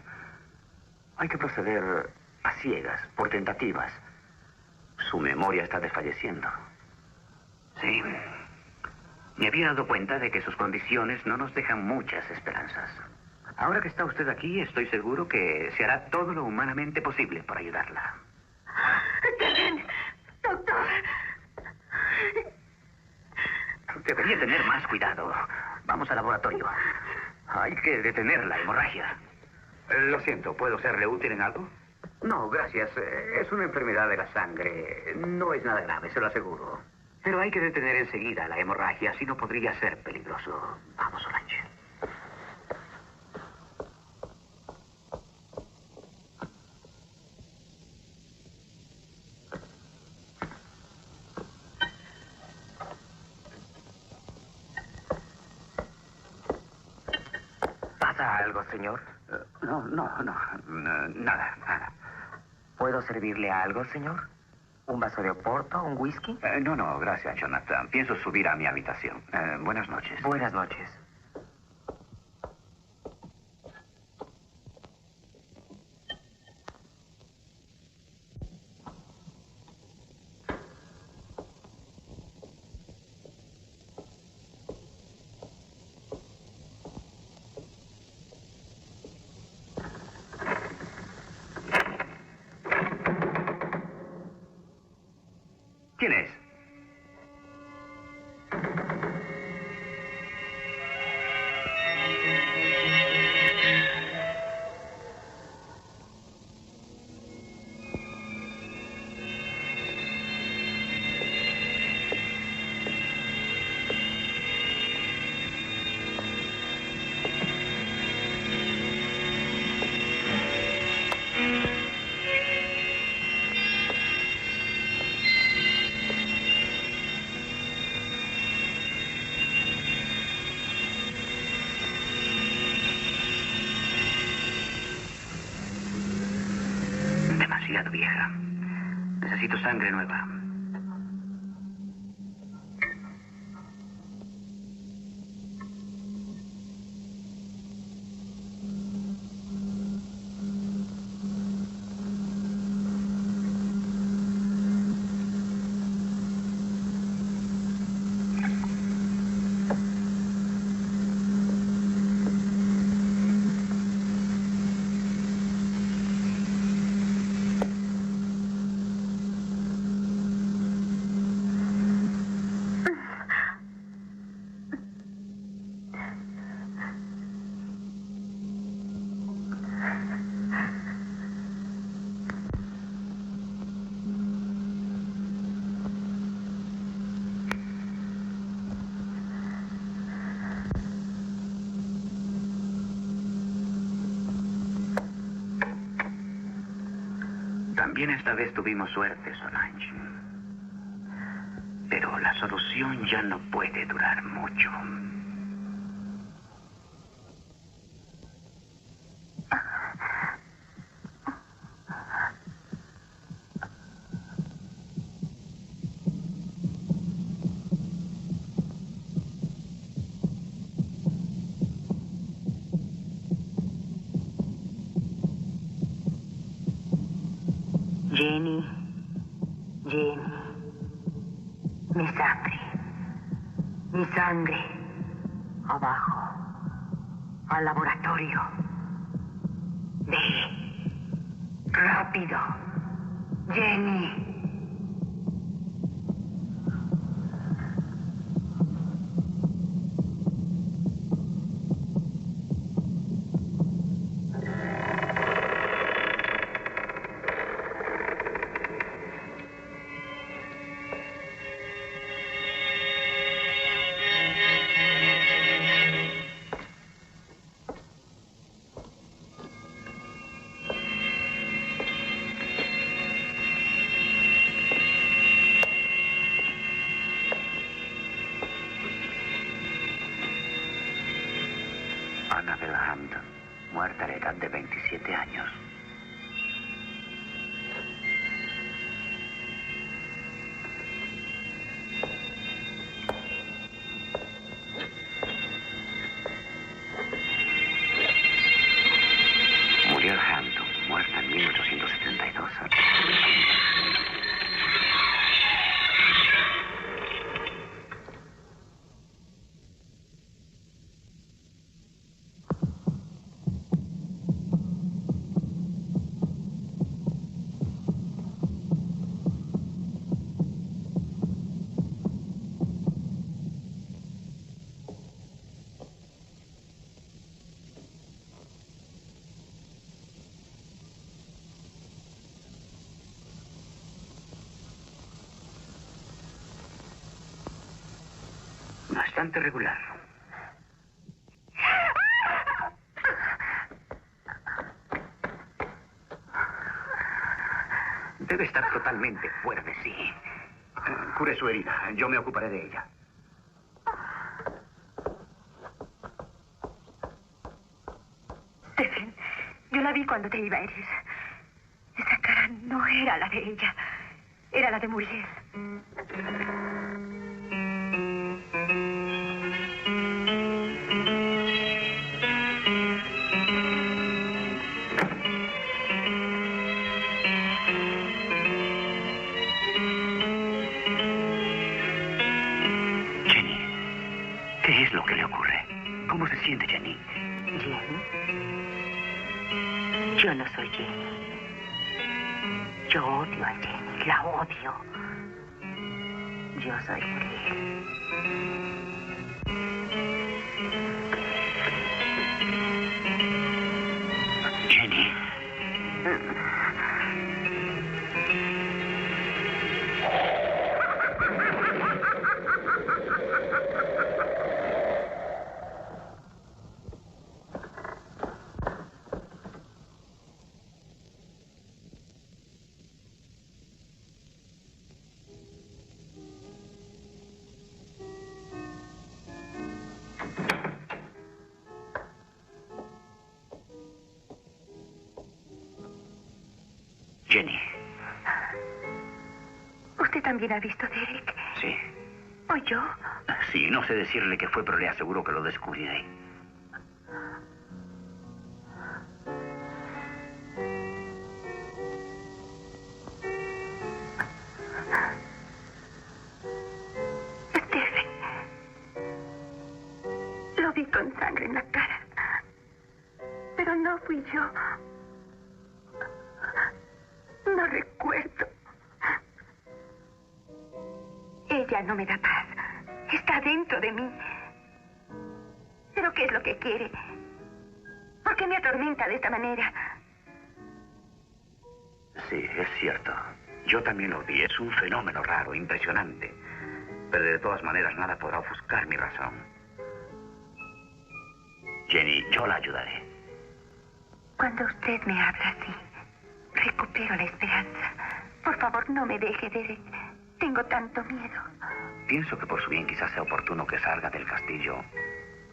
Hay que proceder a ciegas, por tentativas. Su memoria está desfalleciendo. Sí. Me había dado cuenta de que sus condiciones no nos dejan muchas esperanzas. Ahora que está usted aquí, estoy seguro que se hará todo lo humanamente posible para ayudarla. Kevin, doctor. Debería tener más cuidado. Vamos al laboratorio. Hay que detener la hemorragia. Lo siento, ¿puedo serle útil en algo? No, gracias. Es una enfermedad de la sangre. No es nada grave, se lo aseguro. Pero hay que detener enseguida la hemorragia, si no podría ser peligroso. Vamos, Solange. ¿Pasa algo, señor? No, nada. ¿Puedo servirle a algo, señor? ¿Un vaso de oporto, un whisky? No, gracias, Jonathan. Pienso subir a mi habitación. Buenas noches. Buenas noches. ¿Quién es? Demasiado vieja. Necesito sangre nueva. También esta vez tuvimos suerte, Solange. Pero la solución ya no puede durar mucho. Jenny, mi sangre, abajo, al laboratorio. Ve, rápido, Jenny. Annabel Hampton, muerta a la edad de 27 años. Muriel Hampton, muerta en 1872. Bastante regular. Debe estar totalmente fuera de sí. Cure su herida. Yo me ocuparé de ella. Stephen, yo la vi cuando te iba a herir. Esa cara no era la de ella. Era la de Muriel. ¿Qué es lo que le ocurre? ¿Cómo se siente, Jenny? ¿Jenny? Yo no soy Jenny. Yo odio a Jenny. La odio. Yo soy Muriel. Jenny. Jenny. ¿Usted también ha visto a Derek? Sí. ¿O yo? Sí, no sé decirle qué fue, pero le aseguro que lo descubriré. Stephen. Lo vi con sangre en la cara. Pero no fui yo. No recuerdo. Ella no me da paz. Está dentro de mí. ¿Pero qué es lo que quiere? ¿Por qué me atormenta de esta manera? Sí, es cierto. Yo también lo vi. Es un fenómeno raro, impresionante. Pero de todas maneras nada podrá ofuscar mi razón. Jenny, yo la ayudaré. Cuando usted me habla así, recupero la esperanza. Por favor, no me deje, Derek. Tengo tanto miedo. Pienso que por su bien quizás sea oportuno que salga del castillo.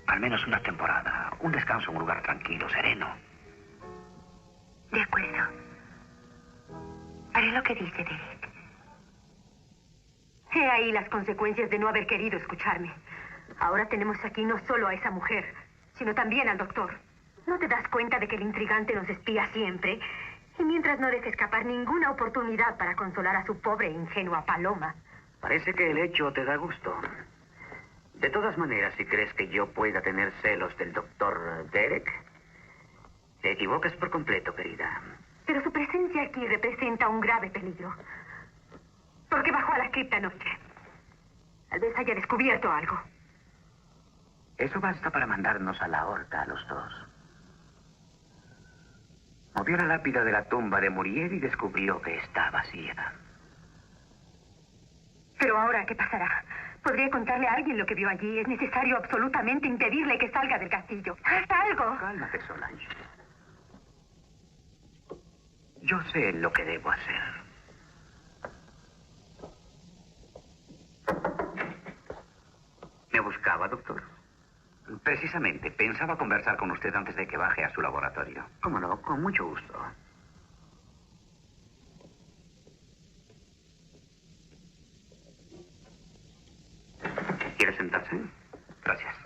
Al menos una temporada. Un descanso en un lugar tranquilo, sereno. De acuerdo. Haré lo que dice Derek. He ahí las consecuencias de no haber querido escucharme. Ahora tenemos aquí no solo a esa mujer, sino también al doctor. ¿No te das cuenta de que el intrigante nos espía siempre? Y mientras no deje escapar ninguna oportunidad para consolar a su pobre e ingenua Paloma. Parece que el hecho te da gusto. De todas maneras, si crees que yo pueda tener celos del doctor Derek, te equivocas por completo, querida. Pero su presencia aquí representa un grave peligro. ¿Por qué bajó a la cripta anoche? Tal vez haya descubierto algo. Eso basta para mandarnos a la horca a los dos. Movió la lápida de la tumba de Muriel y descubrió que está vacía. Pero ahora, ¿qué pasará? ¿Podría contarle a alguien lo que vio allí? Es necesario absolutamente impedirle que salga del castillo. ¡Haz algo! Cálmate, Solange. Yo sé lo que debo hacer. ¿Me buscaba, doctor? Precisamente, pensaba conversar con usted antes de que baje a su laboratorio. Cómo no, con mucho gusto. ¿Quiere sentarse? Gracias.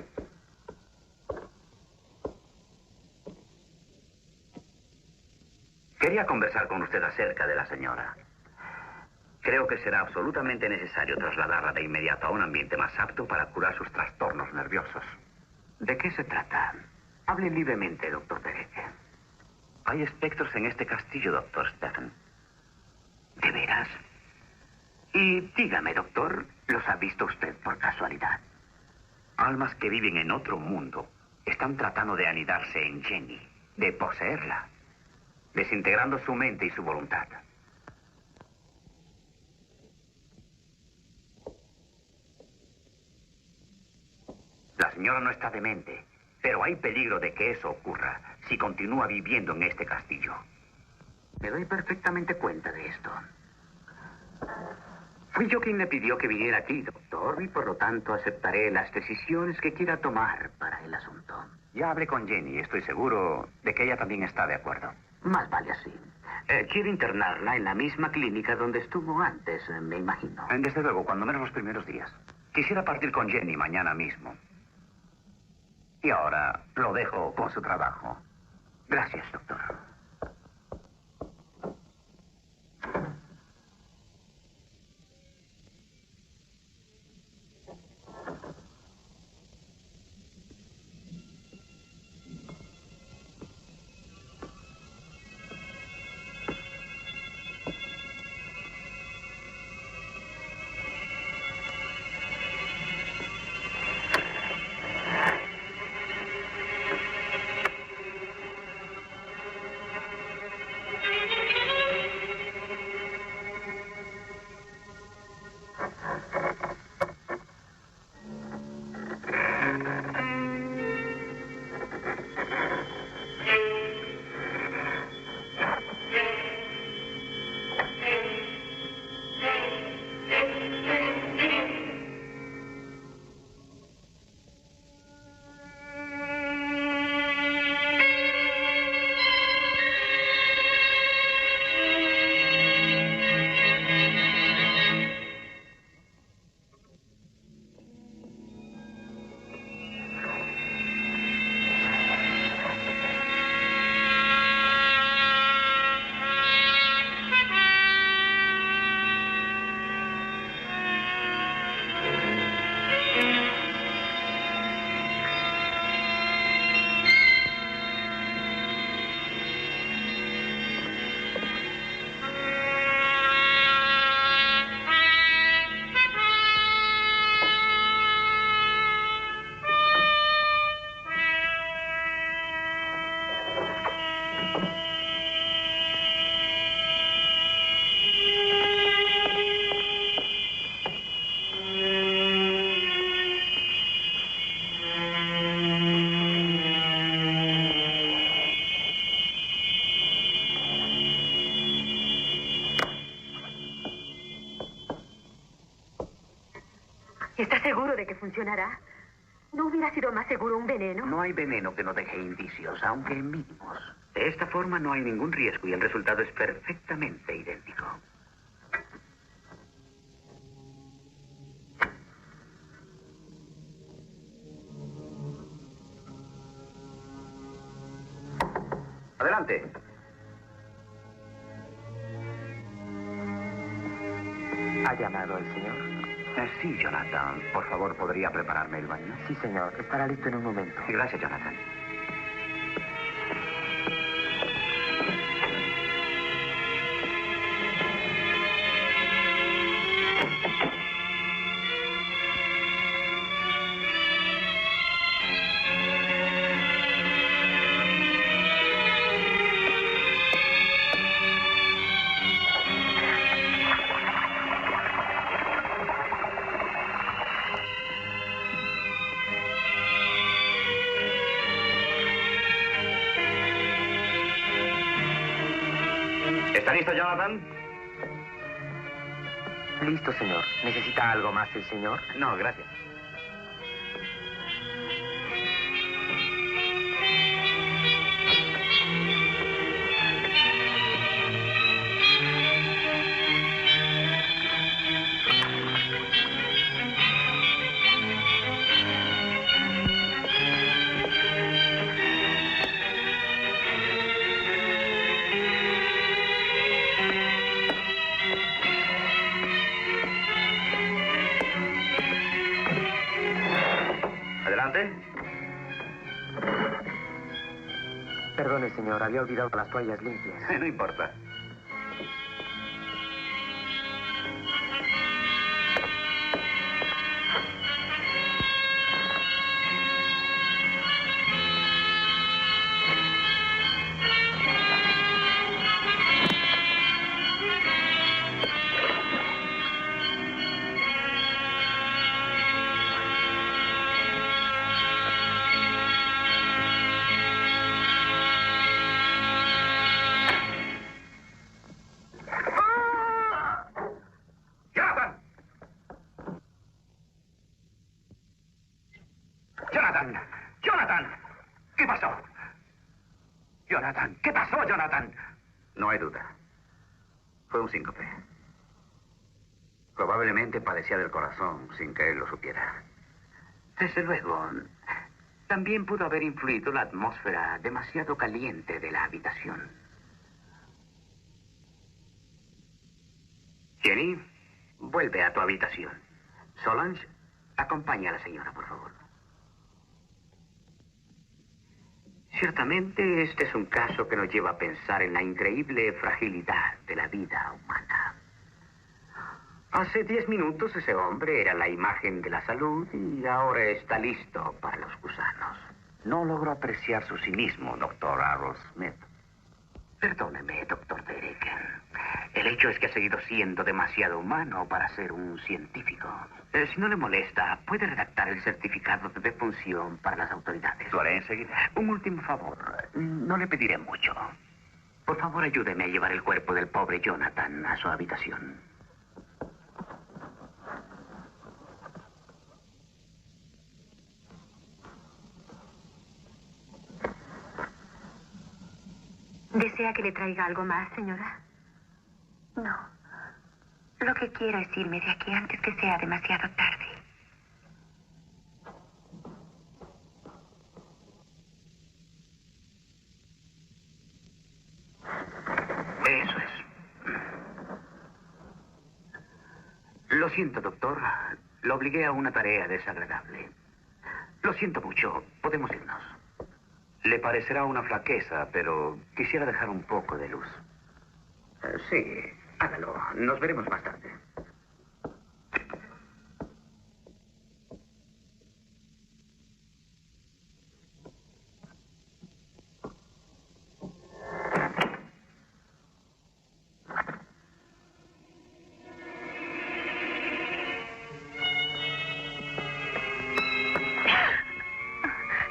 Quería conversar con usted acerca de la señora. Creo que será absolutamente necesario trasladarla de inmediato a un ambiente más apto para curar sus trastornos nerviosos. ¿De qué se trata? Hable libremente, doctor Derek. Hay espectros en este castillo, doctor Stephen. ¿De veras? Y dígame, doctor, ¿los ha visto usted por casualidad? Almas que viven en otro mundo están tratando de anidarse en Jenny, de poseerla, desintegrando su mente y su voluntad. La señora no está demente, pero hay peligro de que eso ocurra si continúa viviendo en este castillo. Me doy perfectamente cuenta de esto. Fui yo quien le pidió que viniera aquí, doctor, y por lo tanto aceptaré las decisiones que quiera tomar para el asunto. Ya hablé con Jenny y estoy seguro de que ella también está de acuerdo. Más vale así. Quiero internarla en la misma clínica donde estuvo antes, me imagino. Desde luego, cuando menos los primeros días. Quisiera partir con Jenny mañana mismo. Y ahora lo dejo con su trabajo. Gracias, doctor. ¿Está seguro de que funcionará? ¿No hubiera sido más seguro un veneno? No hay veneno que no deje indicios, aunque mínimos. De esta forma no hay ningún riesgo y el resultado es perfectamente idéntico. Adelante. ¿Ha llamado el señor? Sí, Jonathan. Por favor, ¿podría prepararme el baño? Sí, señor. Estará listo en un momento. Gracias, Jonathan. ¿Está listo, Jonathan? Listo, señor. ¿Necesita algo más el señor? No, gracias. Adelante. Perdone, señor, había olvidado las toallas limpias. No importa. No hay duda. Fue un síncope. Probablemente padecía del corazón sin que él lo supiera. Desde luego. También pudo haber influido la atmósfera demasiado caliente de la habitación. Jenny, vuelve a tu habitación. Solange, acompaña a la señora, por favor. Ciertamente, este es un caso que nos lleva a pensar en la increíble fragilidad de la vida humana. Hace 10 minutos ese hombre era la imagen de la salud y ahora está listo para los gusanos. No logro apreciar su cinismo, doctor Harold Smith. Perdóneme, doctor Derek. El hecho es que ha seguido siendo demasiado humano para ser un científico. Si no le molesta, puede redactar el certificado de defunción para las autoridades. Lo haré enseguida. Un último favor. No le pediré mucho. Por favor, ayúdeme a llevar el cuerpo del pobre Jonathan a su habitación. ¿Desea que le traiga algo más, señora? No. Lo que quiero es irme de aquí antes que sea demasiado tarde. Eso es. Lo siento, doctor. Lo obligué a una tarea desagradable. Lo siento mucho. Podemos irnos. Le parecerá una flaqueza, pero quisiera dejar un poco de luz. Sí, hágalo. Nos veremos más tarde.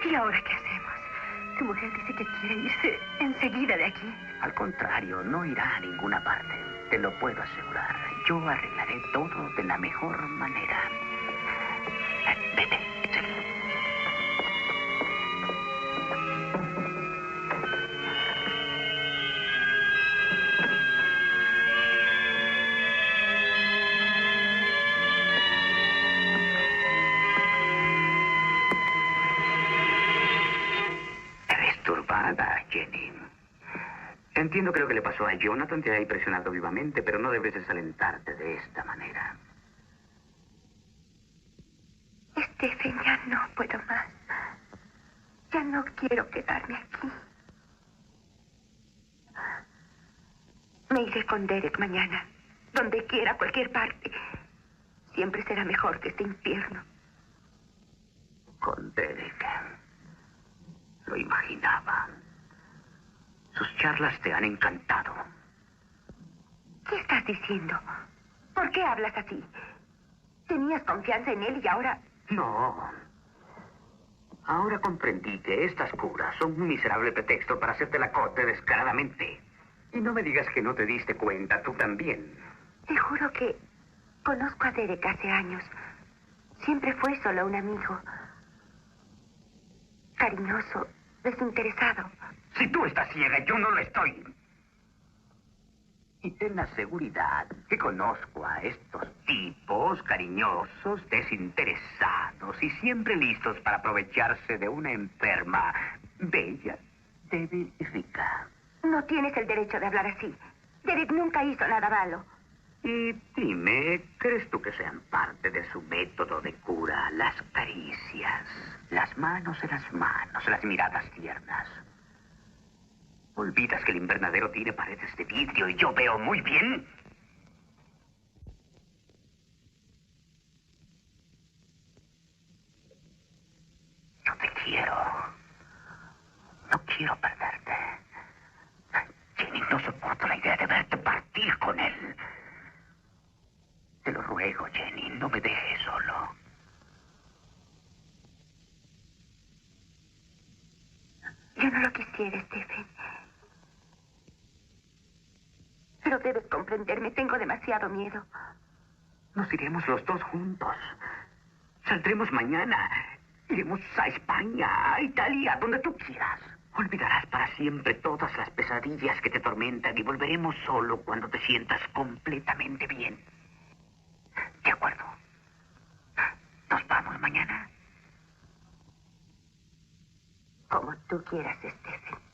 ¿Y ahora qué hacemos? Su mujer dice que quiere irse enseguida de aquí. Al contrario, no irá a ninguna parte. Te lo puedo asegurar. Yo arreglaré todo de la mejor manera. Vete, échale. Eres turbada, Jenny. Entiendo que lo que le pasó a Jonathan te ha impresionado vivamente, pero no debes desalentarte de esta manera. Stephen, ya no puedo más. Ya no quiero quedarme aquí. Me iré con Derek mañana. Donde quiera, cualquier parte. Siempre será mejor que este infierno. Con Derek. Lo imaginaba. Sus charlas te han encantado. ¿Qué estás diciendo? ¿Por qué hablas así? Tenías confianza en él y ahora... No. Ahora comprendí que estas curas son un miserable pretexto para hacerte la corte descaradamente. Y no me digas que no te diste cuenta, tú también. Te juro que conozco a Derek hace años. Siempre fue solo un amigo. Cariñoso, desinteresado. Si tú estás ciega, yo no lo estoy. Y ten la seguridad que conozco a estos tipos cariñosos, desinteresados y siempre listos para aprovecharse de una enferma, bella, débil y rica. No tienes el derecho de hablar así. Derek nunca hizo nada malo. Y dime, ¿crees tú que sean parte de su método de cura? Las caricias, las manos en las manos, las miradas tiernas. ¿Olvidas que el invernadero tiene paredes de vidrio y yo veo muy bien? No te quiero. No quiero perderte. Jenny, no soporto la idea de verte partir con él. Te lo ruego, Jenny, no me dejes solo. Yo no lo quisiera, Stephen. Pero debes comprenderme, tengo demasiado miedo. Nos iremos los dos juntos. Saldremos mañana. Iremos a España, a Italia, donde tú quieras. Olvidarás para siempre todas las pesadillas que te tormentan y volveremos solo cuando te sientas completamente bien. De acuerdo. ¿Nos vamos mañana? Como tú quieras, Stephen.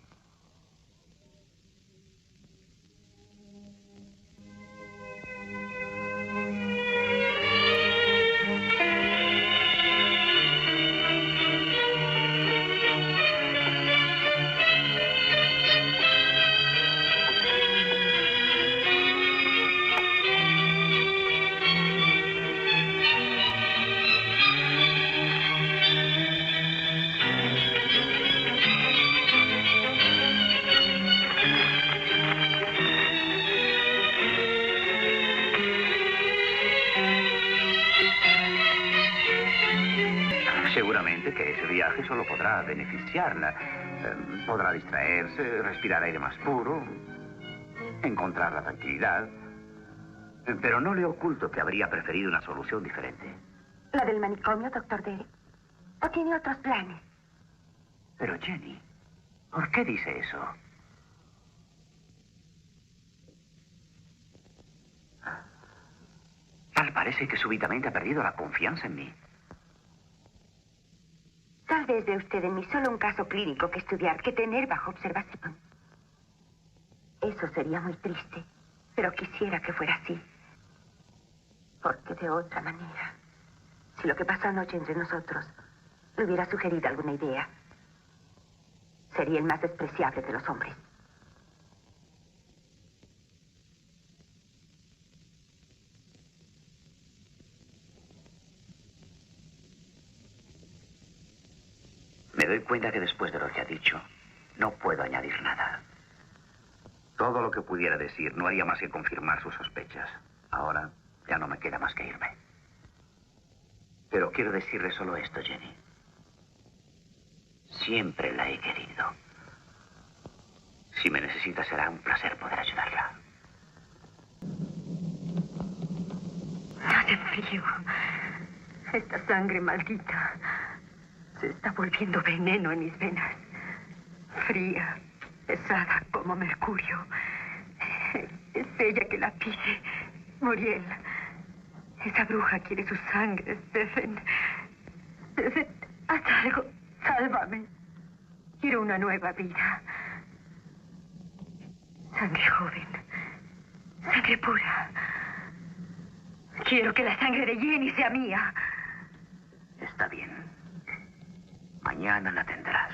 Seguramente que ese viaje solo podrá beneficiarla. Podrá distraerse, respirar aire más puro, encontrar la tranquilidad. Pero no le oculto que habría preferido una solución diferente. ¿La del manicomio, doctor Derek? ¿O tiene otros planes? Pero Jenny, ¿por qué dice eso? Tal parece que súbitamente ha perdido la confianza en mí. Tal vez ve usted en mí solo un caso clínico que estudiar, que tener bajo observación. Eso sería muy triste, pero quisiera que fuera así. Porque de otra manera, si lo que pasó anoche entre nosotros le hubiera sugerido alguna idea, sería el más despreciable de los hombres. Me doy cuenta que después de lo que ha dicho, no puedo añadir nada. Todo lo que pudiera decir no haría más que confirmar sus sospechas. Ahora ya no me queda más que irme. Pero quiero decirle solo esto, Jenny. Siempre la he querido. Si me necesita, será un placer poder ayudarla. Hace frío. Esta sangre maldita se está volviendo veneno en mis venas. Fría, pesada como mercurio. Es ella que la pide. Muriel. Esa bruja quiere su sangre, Stephen. Stephen, haz algo. Sálvame. Quiero una nueva vida. Sangre joven. Sangre pura. Quiero que la sangre de Jenny sea mía. Está bien. Mañana la tendrás.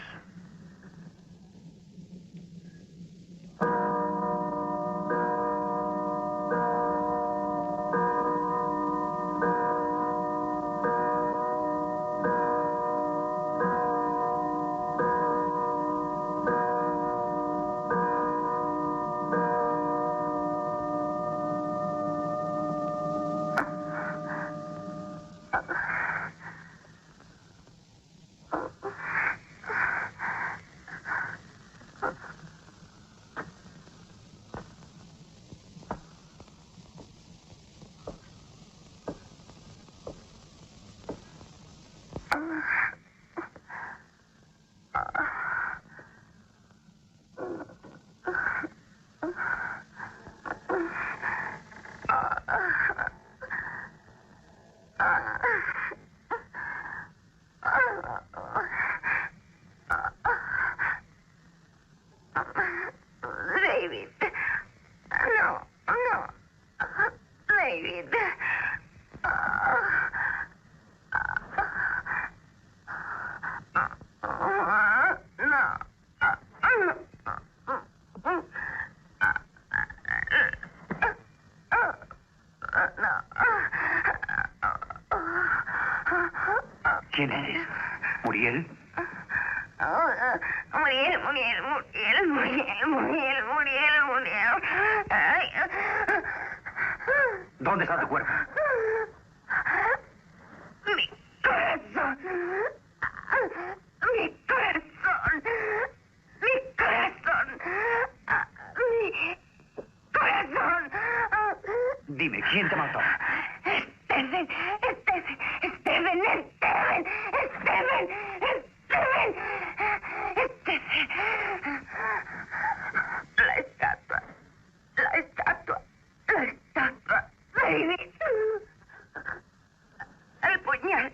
David, no, no. ¿Muriel? Muriel. Ay. ¿Dónde está tu cuerpo? Mi corazón. Mi corazón. Mi corazón. Mi corazón. Dime, ¿quién te mató? Steven. La estatua. Baby. El puñal.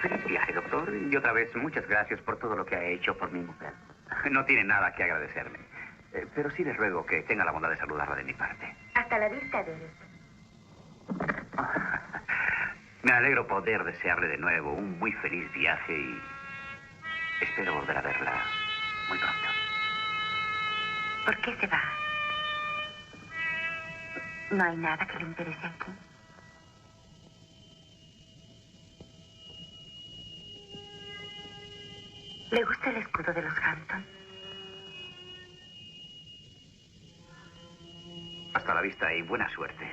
Feliz viaje, doctor. Y otra vez, muchas gracias por todo lo que ha hecho por mi mujer. No tiene nada que agradecerme. Pero sí les ruego que tenga la bondad de saludarla de mi parte. Hasta la vista, Derek. Me alegro poder desearle de nuevo un muy feliz viaje y espero volver a verla muy pronto. ¿Por qué se va? ¿No hay nada que le interese aquí? ¿Le gusta el escudo de los Hampton? Hasta la vista y buena suerte.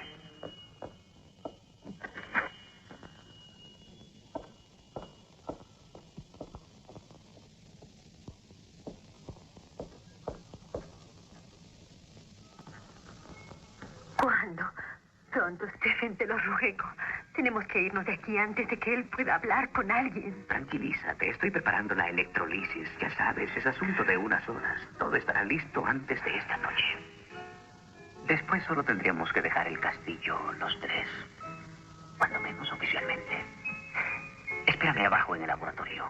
¿Cuándo? Pronto, Stephen, te lo ruego. Tenemos que irnos de aquí antes de que él pueda hablar con alguien. Tranquilízate, estoy preparando la electrolisis. Ya sabes, es asunto de unas horas. Todo estará listo antes de esta noche. Después solo tendríamos que dejar el castillo, los tres. Cuando menos oficialmente. Espérame abajo en el laboratorio.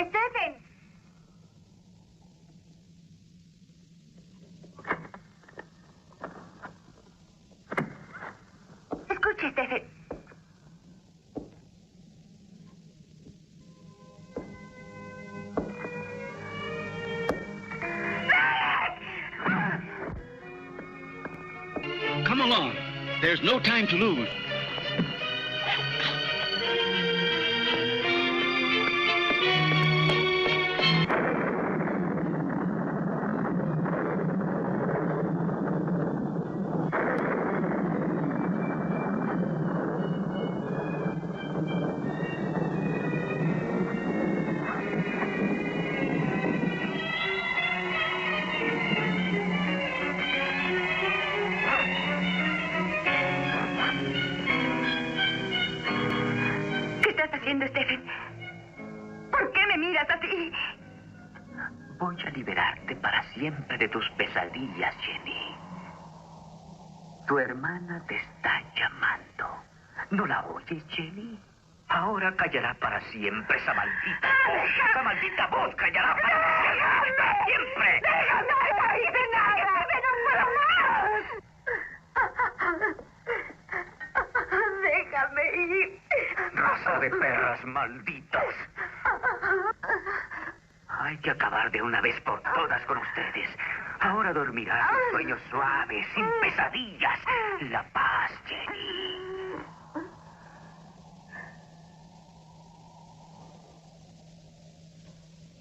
¡Stephen! Escuche, Stephen. Come along. There's no time to lose. Stephen. ¿Por qué me miras así? Voy a liberarte para siempre de tus pesadillas, Jenny. Tu hermana te está llamando. ¿No la oyes, Jenny? Ahora callará para siempre esa maldita voz. Esa maldita voz callará para siempre. ¡Déjame! ¡No hice nada! ¡No puedo más! ¡Déjame ir! Raza de perras malditas. Hay que acabar de una vez por todas con ustedes. Ahora dormirás en sueños suaves, sin pesadillas. La paz, Jenny.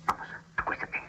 Vamos, acuéstate.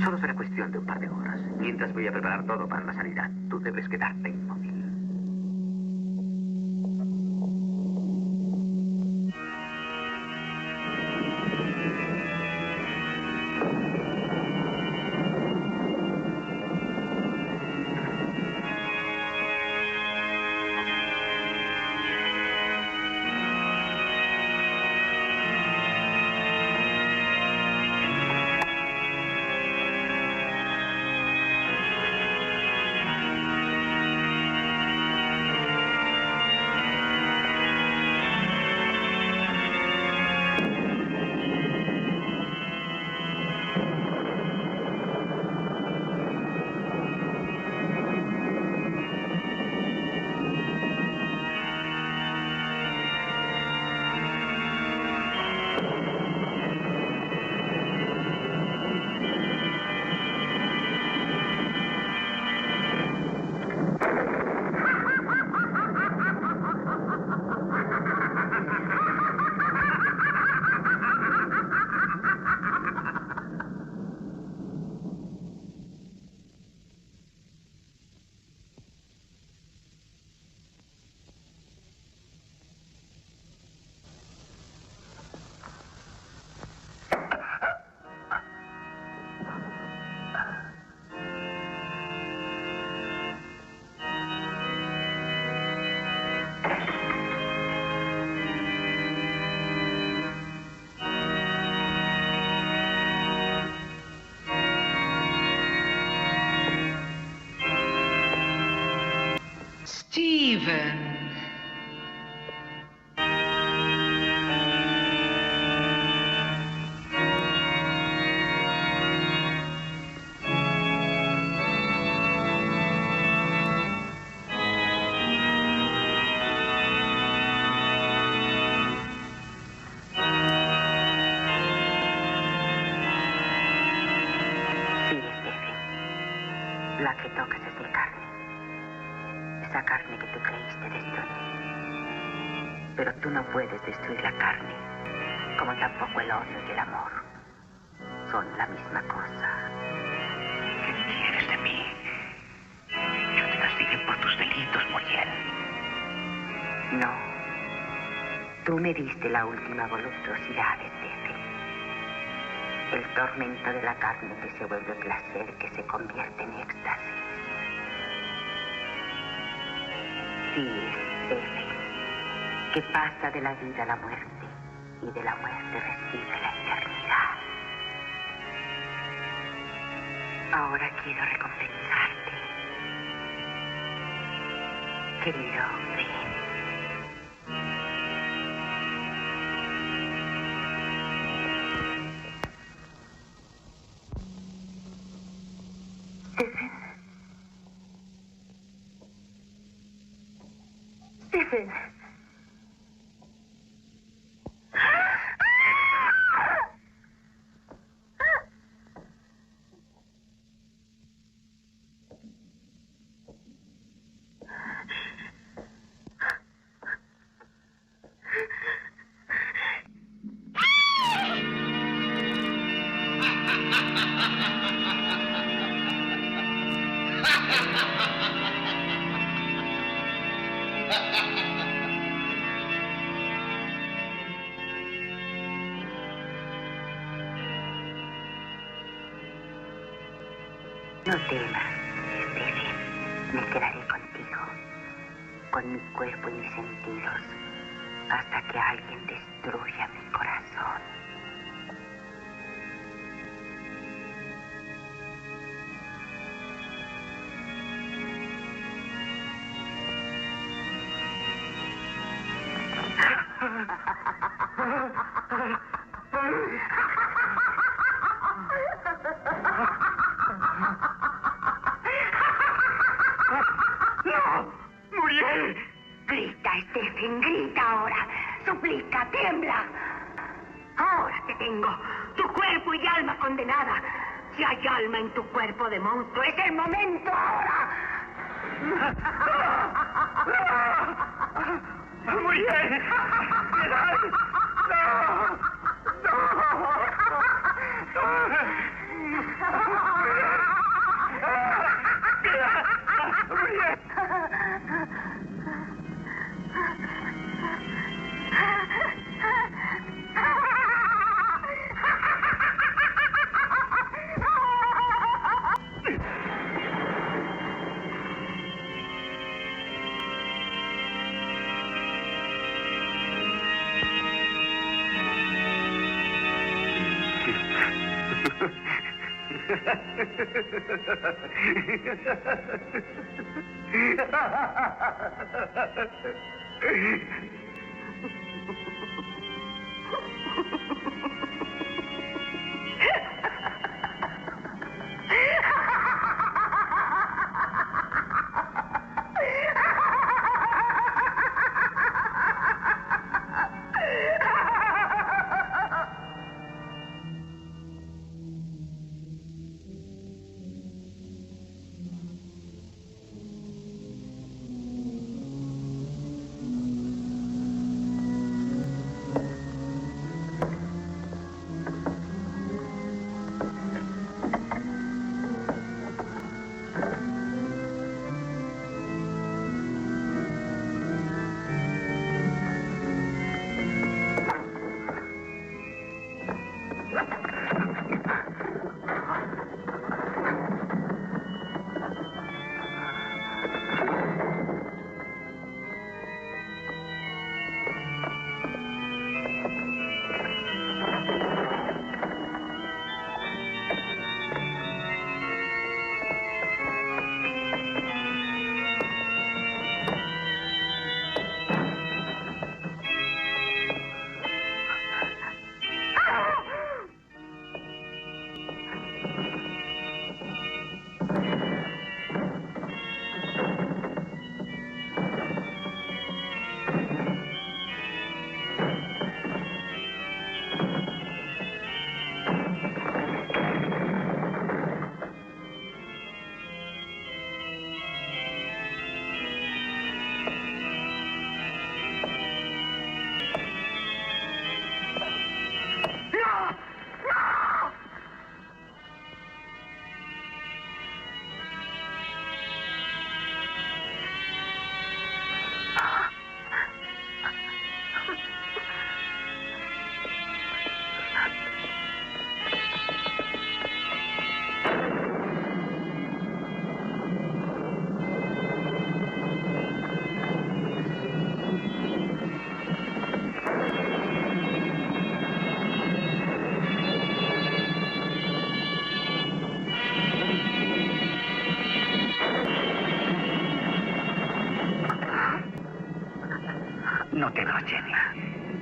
Solo será cuestión de un par de horas. Mientras voy a preparar todo para la salida, tú debes quedarte inmóvil. Stephen. Sí, Stephen. La que tocas es mi carne. Esa carne que tú creíste destruir. Pero tú no puedes destruir la carne, como tampoco el odio y el amor. Son la misma cosa. ¿Qué quieres de mí? Yo te castigué por tus delitos, Muriel. No. Tú me diste la última voluptuosidad, Stephen. El tormento de la carne que se vuelve placer, que se convierte en éxtasis. Sí, Stephen, que pasa de la vida a la muerte y de la muerte recibe la eternidad. Ahora quiero recompensarte. Querido, ven. Stephen. No temas, Stephen. Me quedaré contigo, con mi cuerpo y mis sentidos, hasta que alguien destruya mi corazón. ¡Muriel! Grita, Stephen, grita ahora. Suplica, tiembla. Ahora te tengo. Tu cuerpo y alma condenada. Si hay alma en tu cuerpo de monstruo, es el momento ahora. ¡Muriel! ¡Piedad!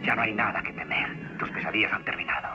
Ya no hay nada que temer. Tus pesadillas han terminado.